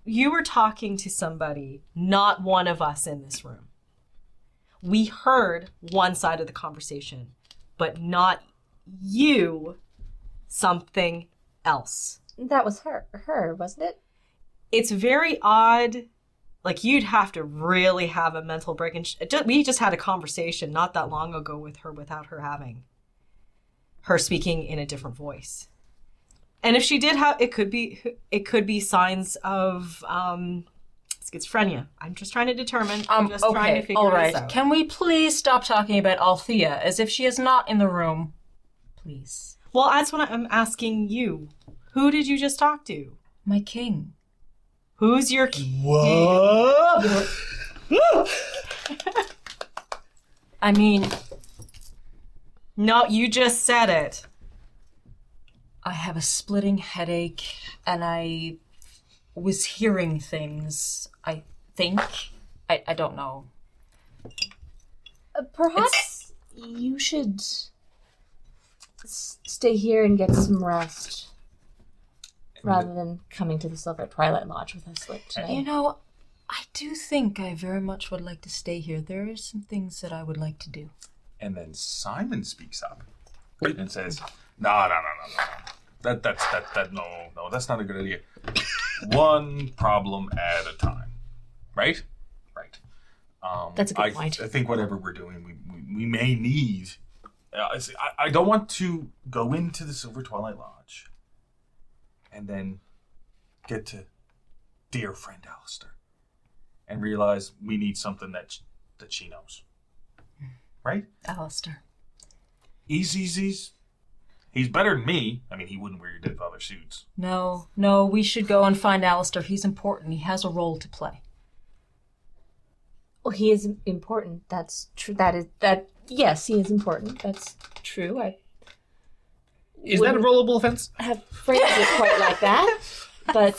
You were talking to somebody, not one of us in this room. We heard one side of the conversation, but not you, something else. That was her, wasn't it? It's very odd. Like, you'd have to really have a mental break. And we just had a conversation not that long ago with her without her speaking in a different voice. And if she did have, it could be signs of schizophrenia. I'm just trying to determine. I'm just trying to figure this out. Can we please stop talking about Althea as if she is not in the room? Please. Well, that's what I'm asking you. Who did you just talk to? My king. Who's your king? What? I mean, No, you just said it. I have a splitting headache and I was hearing things, I think. I don't know. Perhaps you should stay here and get some rest. Rather than coming to the Silver Twilight Lodge with us today. You know, I do think I very much would like to stay here. There are some things that I would like to do. And then Simon speaks up and says, No. No, that's not a good idea. One problem at a time. Right? Right. That's a good point. I think whatever we're doing, we may need... I don't want to go into the Silver Twilight Lodge and then get to dear friend Alistair and realize we need something that she knows. Right? Alistair. He's better than me. I mean, he wouldn't wear your dead father suits. No, we should go and find Alistair. He's important. He has a role to play. Well, he is important. That's true. Yes, he is important. That's true. Is that a rollable offense? I have phrased it quite like that, but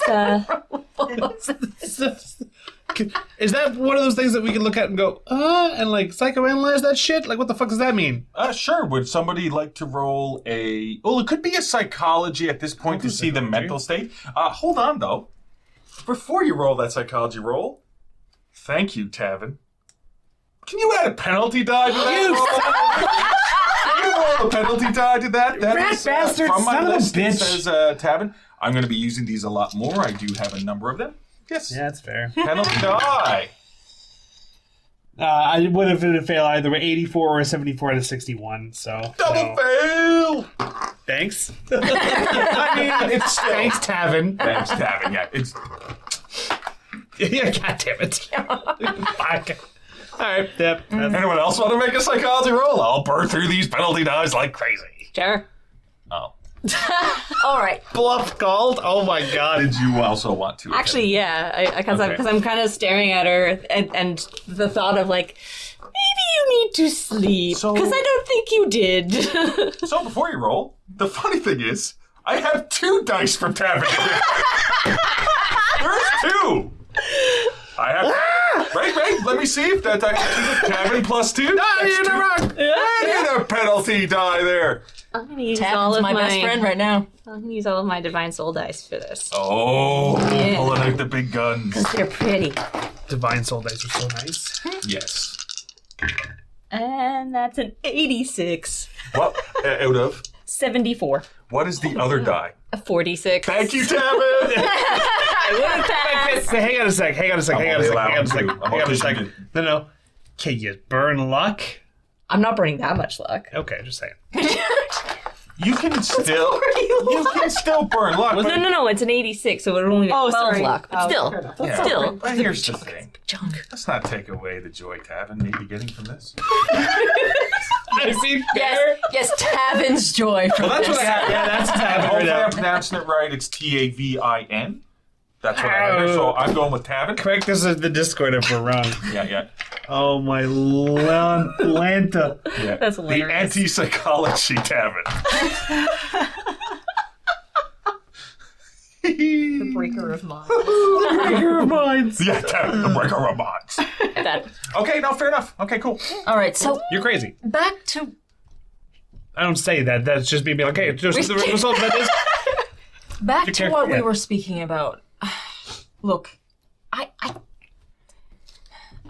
Is that one of those things that we can look at and go, and like psychoanalyze that shit? Like, what the fuck does that mean? Sure. Would somebody like to roll a... Well, it could be a psychology at this point to see the mental state. Hold on, though. Before you roll that psychology roll, thank you, Tavin. Can you add a penalty die to that? Can you roll a penalty die to that? That Rat is, bastard, from my son of a list, it bitch. says Tavin. I'm going to be using these a lot more. I do have a number of them. Yes. Yeah, that's fair. Penalty die. I would have been a fail either way, 84 or a 74 out of 61, so... Double fail! Thanks. I mean, it's thanks, Tavin. Thanks, Tavin. Yeah, it's... Yeah, goddammit. Fuck. Alright, yep. Anyone else want to make a psychology roll? I'll burn through these penalty dies like crazy. sure. Oh. All right. Bluff called? Oh my god. Did you also want to? Actually, yeah, because Okay. I'm kind of staring at her, and the thought of like, maybe you need to sleep So- because I don't think you did. So before you roll, the funny thing is, I have 2 dice from Tavern. There's 2. I have. Right. Let me see if that Tavern plus 2. Ah, you're in the wrong. I need a penalty die there. I'm gonna use all Tavin's of my best friend right now. I'm gonna use all of my divine soul dice for this. Oh, Yeah. pulling out the big guns. They're pretty. Divine soul dice are so nice. Yes. And that's an 86. What? Out of? 74. What is the other die? A 46. Thank you, Tavern. I would have passed. Hang on a sec. I'm only allowed two. I'm only two. No. Can you burn luck? I'm not burning that much luck. Okay, just saying. You can still burn luck. but- No. It's an 86, so it would only be 12 sorry. luck. But still. Yeah, Still. But here's the thing. Junk. Let's not take away the joy Tavern may be getting from this. I see. Yes, Tavin's joy from That's this. what I have. Yeah, that's And Tavin right hopefully I'm now. pronouncing it right. It's Tavin. That's what I have there. So I'm going with Tavin. Correct us in the Discord if we're wrong. Yeah. Oh my Lanta. Yeah. That's the hilarious. anti-psychology Tavin. The breaker of minds. Breaker of minds. Yeah, Tavin, the breaker of minds. That. Okay, no, fair enough. Okay, cool. All right, so You're crazy. back to I don't say that. That's just me being okay. Just the result of that is. what Yeah. we were speaking about. Look,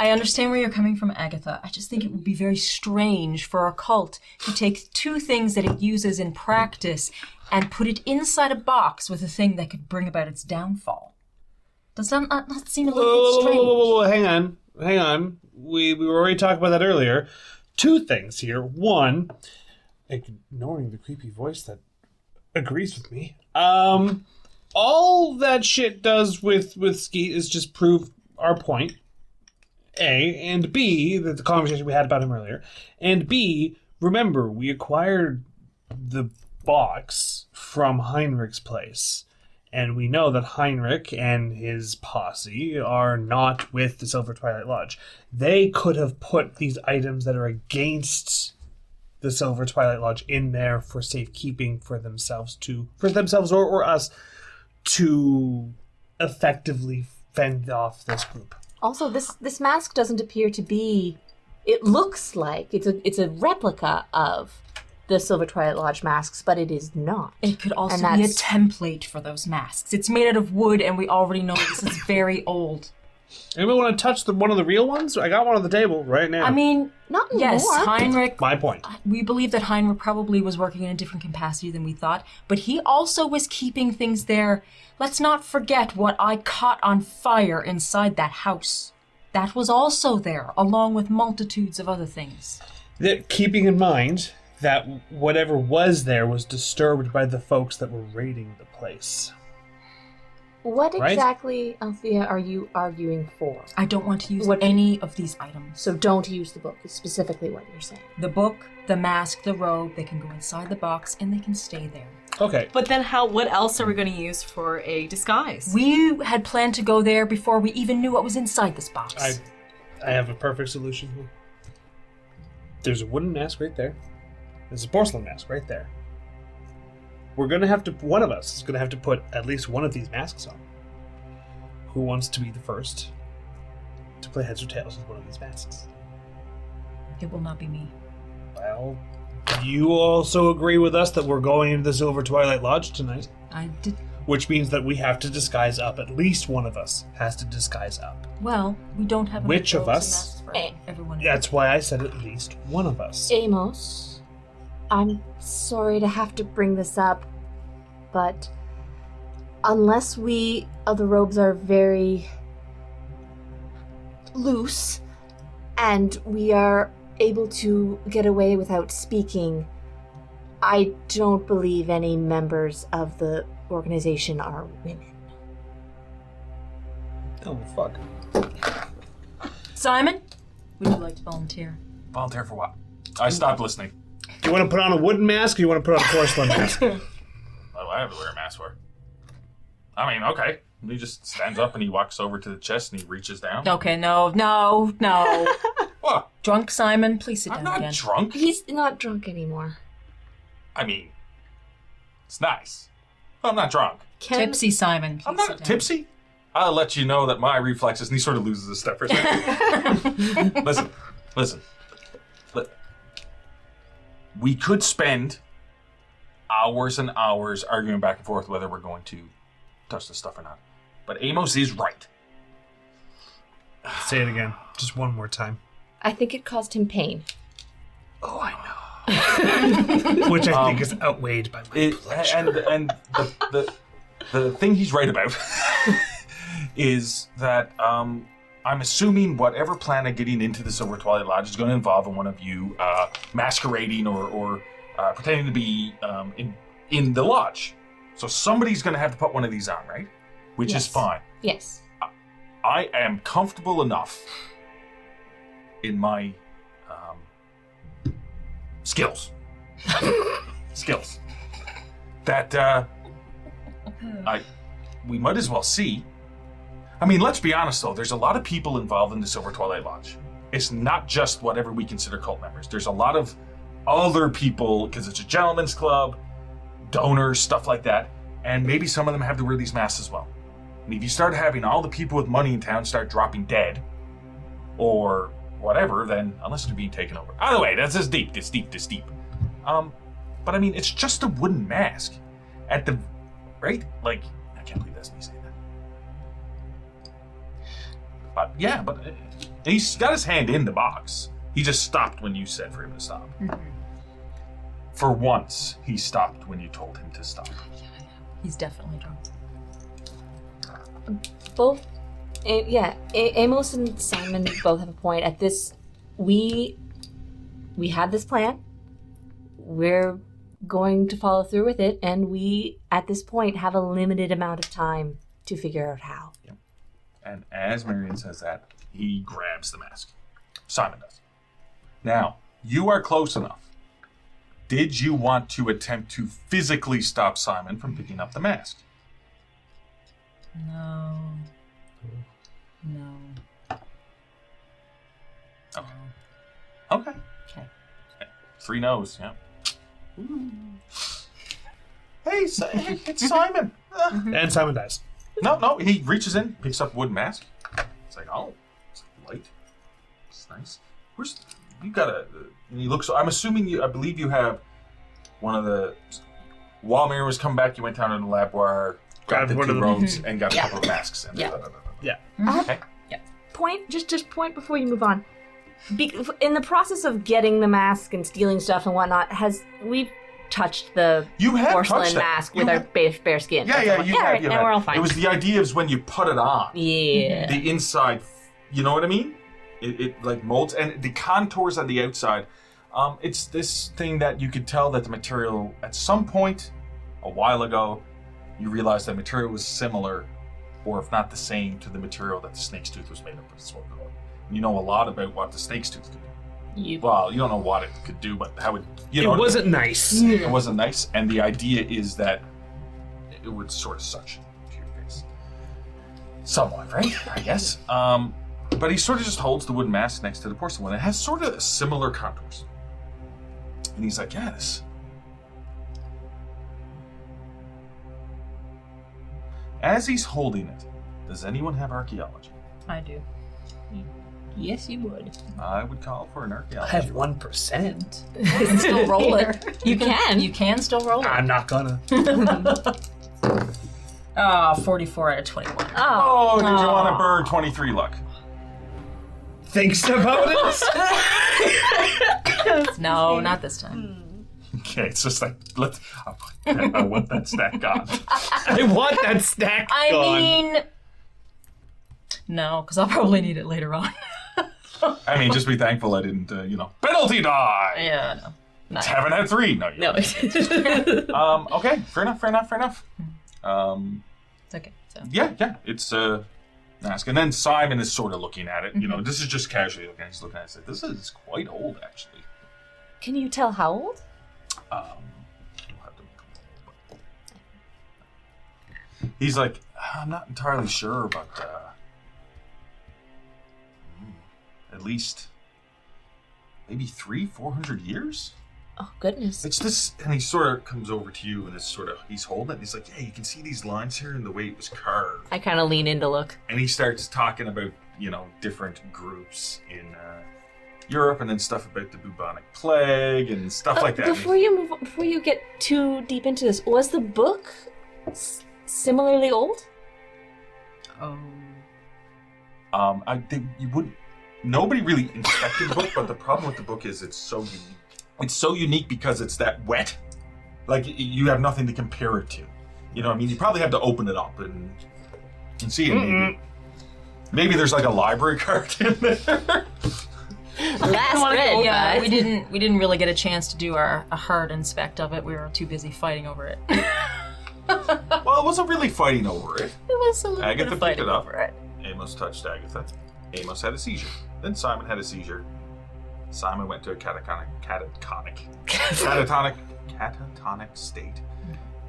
I understand where you're coming from, Agatha. I just think it would be very strange for a cult to take 2 things that it uses in practice and put it inside a box with a thing that could bring about its downfall. Does that not seem a little bit strange? Whoa, hang on. We were already talking about that earlier. 2 things here. One, ignoring the creepy voice that agrees with me. All that shit does with Skeet is just prove our point. A, and B, the conversation we had about him earlier. And B, remember, we acquired the box from Heinrich's place. And we know that Heinrich and his posse are not with the Silver Twilight Lodge. They could have put these items that are against the Silver Twilight Lodge in there for safekeeping for themselves or us to effectively fend off this group. Also, this mask doesn't appear to be. It looks like it's a replica of the Silver Twilight Lodge masks, but it is not. It could also And be a that's- template for those masks. It's made out of wood, and we already know this is very old. Anybody want to touch one of the real ones? I got one on the table right now. I mean, Not yes, anymore. Heinrich. my point. We believe that Heinrich probably was working in a different capacity than we thought, but he also was keeping things there. Let's not forget what I caught on fire inside that house. That was also there, along with multitudes of other things. Keeping in mind that whatever was there was disturbed by the folks that were raiding the place. What Right? exactly, Althea, are you arguing for? I don't want to use What- any of these items. So don't use the book, is specifically what you're saying. The book, the mask, the robe, they can go inside the box and they can stay there. Okay. But then what else are we going to use for a disguise? We had planned to go there before we even knew what was inside this box. I have a perfect solution here. There's a wooden mask right there. There's a porcelain mask right there. One of us is going to have to put at least one of these masks on. Who wants to be the first to play heads or tails with one of these masks? It will not be me. Well, you also agree with us that we're going into the Silver Twilight Lodge tonight, I did. which means that we have to disguise up. At least one of us has to disguise up. Well, we don't have enough Which of robes and us? masks for everyone. That's why I said at least one of us. Amos, I'm sorry to have to bring this up, but unless the robes are very loose and we are able to get away without speaking, I don't believe any members of the organization are women. Oh, fuck. Simon, would you like to volunteer? Volunteer for what? I stopped listening. Do you want to put on a wooden mask or you want to put on a porcelain mask? do I have to wear a mask for? I mean, okay. He just stands up and he walks over to the chest and he reaches down. Okay, no. What? Drunk Simon, please sit I'm down not again. drunk. He's not drunk anymore. I mean, it's nice. I'm not drunk. Tipsy Simon, please I'm sit not down. tipsy. I'll let you know that my reflexes, and he sort of loses a step for a second. Listen. We could spend hours and hours arguing back and forth whether we're going to touch this stuff or not. But Amos is right. Say it again. Just one more time. I think it caused him pain. Oh, I know. Which I think is outweighed by my pleasure. And the thing he's right about is that I'm assuming whatever plan of getting into the Silver Twilight Lodge is going to involve one of you masquerading or pretending to be in the lodge. So somebody's going to have to put one of these on, right? Which is fine. Yes. I am comfortable enough in my skills that we might as well see. I mean, let's be honest though, there's a lot of people involved in the Silver Twilight Lodge. It's not just whatever we consider cult members. There's a lot of other people, because it's a gentleman's club, donors, stuff like that, and maybe some of them have to wear these masks as well. And if you start having all the people with money in town start dropping dead, or whatever, then unless they're being taken over. Either way, that's deep. But I mean, it's just a wooden mask. Right? Like, I can't believe that's me saying that. But yeah, he's got his hand in the box. He just stopped when you said for him to stop. Mm-hmm. For once, he stopped when you told him to stop. He's definitely drunk. Both, Amos and Simon both have a point. At this, we had this plan. We're going to follow through with it, and we, at this point, have a limited amount of time to figure out how. Yep. And as Marion says that, he grabs the mask. Simon does. Now, you are close enough. Did you want to attempt to physically stop Simon from picking up the mask? No. Okay. Okay. 3 no's, yeah. Hey, it's Simon. And Simon dies. No, he reaches in, picks up wood mask. It's like, oh, it's light. It's nice. You got a, and he looks, I'm assuming I believe you have one of the, while Mary was coming back, you went down to the lab wire, grabbed the one of 2 them. robes, and got a couple of masks. And Yeah. Okay. Point, just point before you move on. In the process of getting the mask and stealing stuff and whatnot, we've touched the You have porcelain touched that. mask You with our have- bare skin. Yeah, you All have. right, You now have. we're all fine. It was the idea is when you put it on, Yeah. the inside, you know what I mean? It like molds, and the contours on the outside. It's this thing that you could tell that the material, at some point, a while ago, you realized that material was similar, or if not the same, to the material that the snake's tooth was made of. That's what we call it. You know a lot about what the snake's tooth could do. Well, you don't know what it could do, but how it, you know. It wasn't nice. It wasn't nice, and the idea is that it would sort of suction to your face. Somewhat, right? I guess. But he sort of just holds the wooden mask next to the porcelain one. It has sort of similar contours. And he's like, yeah, this. As he's holding it, does anyone have archaeology? I do. Yes, you would. I would call for an I archaeology. have 1%. You can still roll it. You can. You can still roll it. I'm not gonna. 44 out of 21. Oh, did you want to burn 23 luck? Thinks about it. No, not this time. Okay, it's just like, I want that stack gone. I want that stack I gone. mean, no, because I'll probably need it later on. I mean, just be thankful I didn't, penalty die! Yeah, no. Not yet. Haven't had 3. No, you No. okay, fair enough. It's okay. So. Yeah, it's mask. And then Simon is sort of looking at it. This is just casually looking at it. He's looking at it and said, this is quite old, actually. Can you tell how old? We'll have to make a roll. He's like, I'm not entirely sure, but at least maybe 300-400 years. Oh, goodness. It's this, and he sort of comes over to you, and it's sort of, he's holding it, and he's like, yeah, you can see these lines here and the way it was carved. I kind of lean in to look. And he starts talking about, different groups in Europe, and then stuff about the bubonic plague and stuff like that. Before you get too deep into this, was the book similarly old? Nobody really inspected the book, but the problem with the book is it's so unique. It's so unique because it's that wet. Like, you have nothing to compare it to. You know what I mean? You probably have to open it up and see it. Maybe there's like a library card in there. Last read, Yeah, guys. we didn't really get a chance to do a hard inspect of it. We were too busy fighting over it. Well, it wasn't really fighting over it. It was a little Agatha bit of picked fighting it up. over it. Amos touched Agatha. Amos had a seizure. Then Simon had a seizure. Simon went to a catatonic state.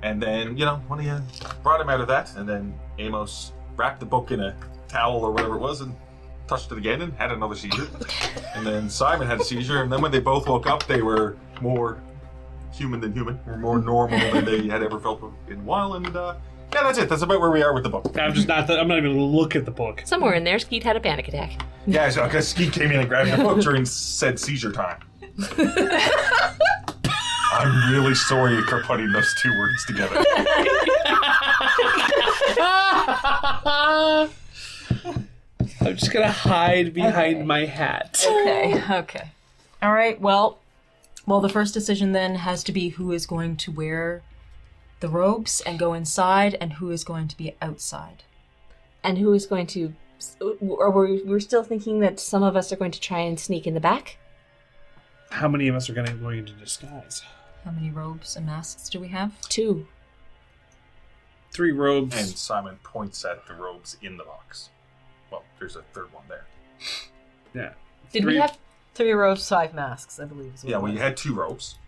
And then, one of you brought him out of that, and then Amos wrapped the book in a towel or whatever it was and touched it again and had another seizure. And then Simon had a seizure, and then when they both woke up, they were more human than human, or more normal than they had ever felt in a while, and that's it. That's about where we are with the book. I'm not even going to look at the book. Somewhere in there, Skeet had a panic attack. Yeah, so because Skeet came in and grabbed the book during said seizure time. I'm really sorry for putting those two words together. I'm just going to hide behind my hat. Okay. All right, well, the first decision then has to be who is going to wear the robes and go inside, and who is going to be outside. And who is going to... Or we're still thinking that some of us are going to try and sneak in the back? How many of us are going into disguise? How many robes and masks do we have? 2. 3 robes. And Simon points at the robes in the box. Well, there's a third one there. Yeah. Did we have 3 robes, 5 masks, I believe. Yeah, well, you had 2 robes,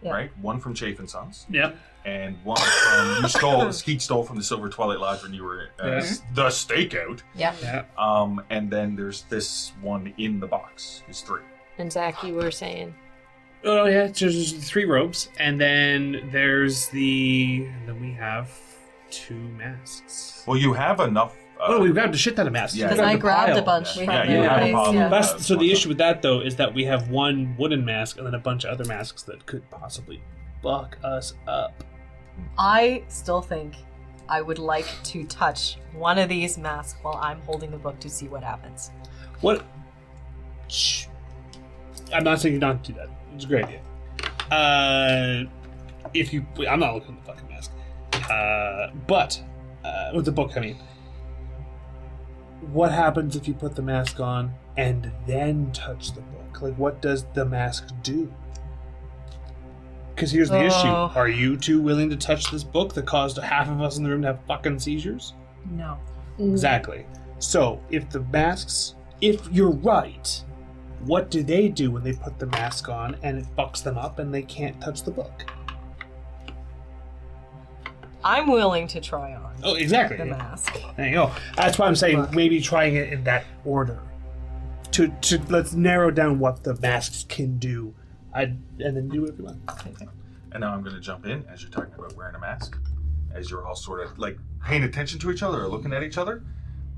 Yeah. right? One from Chafe and Sons. Yep. And one from... Skeet stole from the Silver Twilight Lodge when you were the stakeout. Yeah. Yeah. And then there's this one in the box. There's 3. And Zach, you were saying... Oh, yeah, there's 3 robes, and then there's and then we have 2 masks. Well, you have enough... we grabbed a shit ton of masks. Yeah. We Because I grabbed pile a of bunch them. from Yeah, you have a place, pile. yeah. So the issue with that, though, is that we have one wooden mask and then a bunch of other masks that could possibly fuck us up. I still think I would like to touch one of these masks while I'm holding the book to see what happens. What? Shh. I'm not saying you not do that. It's a great idea. I'm not looking at the fucking mask. But with the book, I mean, what happens if you put the mask on and then touch the book? Like, what does the mask do? Because here's the issue: are you two willing to touch this book that caused half of us in the room to have fucking seizures? No. Exactly. So if you're right, what do they do when they put the mask on and it fucks them up and they can't touch the book? I'm willing to try on Oh, exactly. the mask. There you go. That's why I'm saying maybe trying it in that order. To let's narrow down what the masks can do, and then do what we want. And now I'm going to jump in as you're talking about wearing a mask, as you're all sort of like paying attention to each other or looking at each other.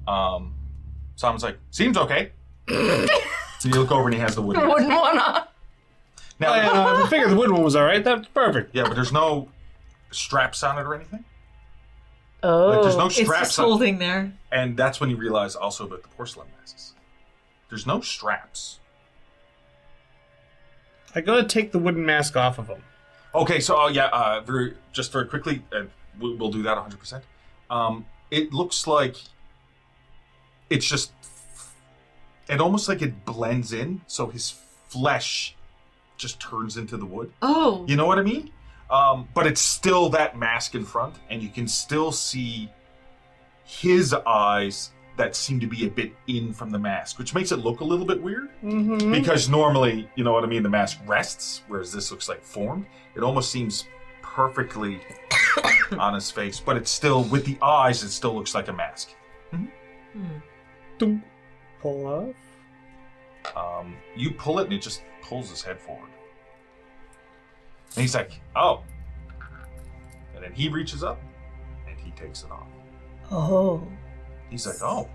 Simon's like, seems okay. So you look over and he has the wooden mask. Wouldn't wanna. Now, I figured the wooden one was all right. That's perfect. yeah, but there's no straps on it or anything. Oh. Like, there's no It's straps just on it. holding there. And that's when you realize also about the porcelain masks. There's no straps. I gotta take the wooden mask off of them. Okay, so very quickly, we'll do that 100%. It looks like it's just, it almost like it blends in, so his flesh just turns into the wood. Oh. You know what I mean? But it's still that mask in front, and you can still see his eyes that seem to be a bit in from the mask, which makes it look a little bit weird. Mm-hmm. Because normally, you know what I mean, the mask rests, whereas this looks like formed. It almost seems perfectly on his face, but it's still, with the eyes, it still looks like a mask. Dum. Pull off. You pull it and it just pulls his head forward. And he's like, oh. And then he reaches up and he takes it off. Oh. He's like, oh.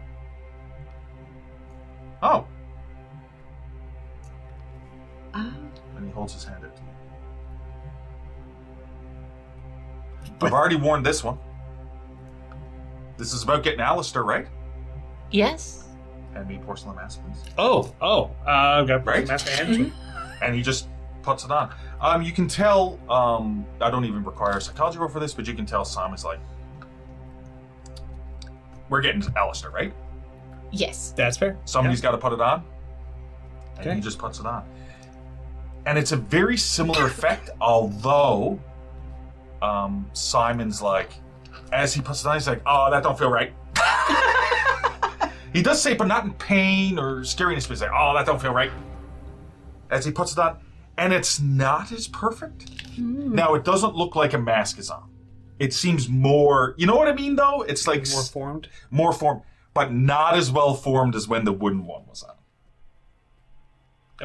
Oh. And he holds his hand out to you. I've already warned this one. This is about getting Alistair, right? Yes. Hand me porcelain mask, please. I've got Right? mask hand. And he just puts it on. You can tell, I don't even require a psychology roll for this, but you can tell Simon's like, we're getting Alistair, right? Yes. That's fair. Somebody's got to put it on. And Okay. he just puts it on. And it's a very similar effect, although Simon's like, as he puts it on, he's like, oh, that don't feel right. He does say, but not in pain or scariness, but he's like, oh, that don't feel right. As he puts it on, and it's not as perfect. Now, it doesn't look like a mask is on. It seems more, you know what I mean, though? It's like More formed. more formed, but not as well formed as when the wooden one was on.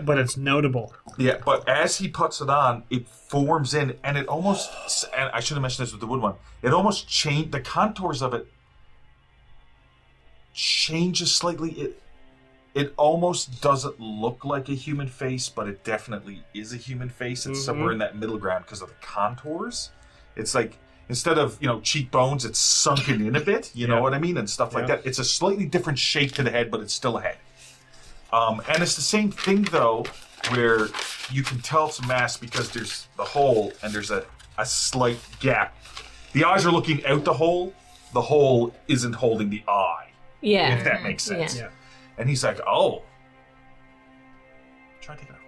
But it's notable. Yeah, but as he puts it on, it forms in, and it almost, and I should have mentioned this with the wood one, it almost changed, the contours of it changes slightly. It almost doesn't look like a human face, but it definitely is a human face. It's somewhere in that middle ground because of the contours. It's like, instead of, cheekbones, it's sunken in a bit, you know what I mean? And stuff like that. It's a slightly different shape to the head, but it's still a head. And it's the same thing, though, where you can tell it's a mask because there's the hole and there's a slight gap. The eyes are looking out the hole isn't holding the eye, Yeah. if that makes sense. Yeah. And he's like, oh. Try to take it off.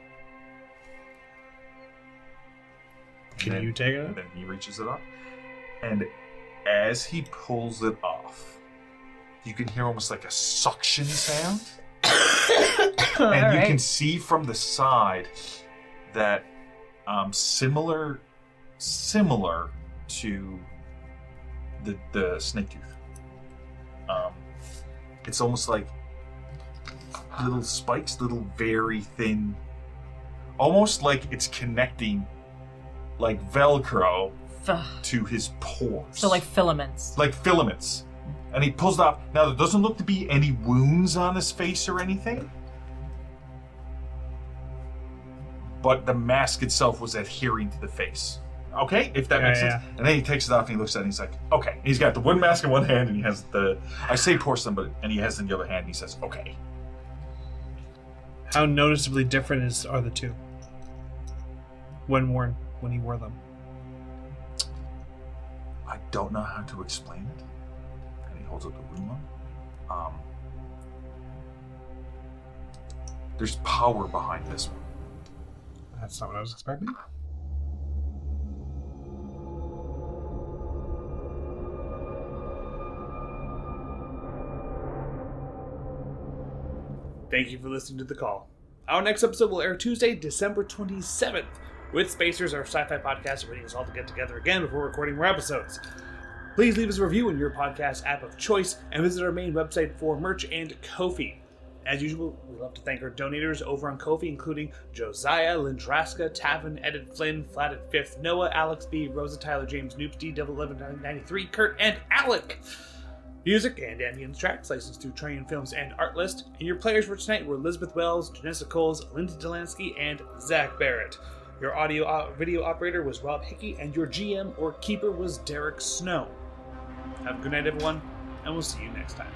Can you take it? And then he reaches it up. And as he pulls it off, you can hear almost like a suction sound. And you can see from the side that similar to the snake tooth. It's almost like little spikes, little very thin, almost like it's connecting like Velcro to his pores. So like filaments. Like filaments. And he pulls it off. Now, there doesn't look to be any wounds on his face or anything. But the mask itself was adhering to the face. Okay? If that makes sense. And then he takes it off and he looks at it and he's like, okay. And he's got the wooden mask in one hand and he has the, I say porcelain, and he has it in the other hand and he says, okay. How noticeably different are the two? When he wore them? I don't know how to explain it. And he holds up the wooden one. There's power behind this one. That's not what I was expecting. Thank you for listening to The Call. Our next episode will air Tuesday, December 27th. With Spacers, our sci-fi podcast, waiting us all to get together again before recording more episodes. Please leave us a review in your podcast app of choice and visit our main website for merch and Ko-fi. As usual, we'd love to thank our donators over on Ko-fi, including Josiah, Lindraska, Tavin, Edit Flynn, Flatted Fifth, Noah, Alex B, Rosa, Tyler, James, Noops, D, Devil 1193, Kurt, and Alec. Music and ambience tracks licensed through Train Films and Artlist, and your players for tonight were Elizabeth Wells, Janessa Coles, Linda Delansky, and Zach Barrett. Your video operator was Rob Hickey, and your GM or keeper was Derek Snow. Have a good night, everyone, and we'll see you next time.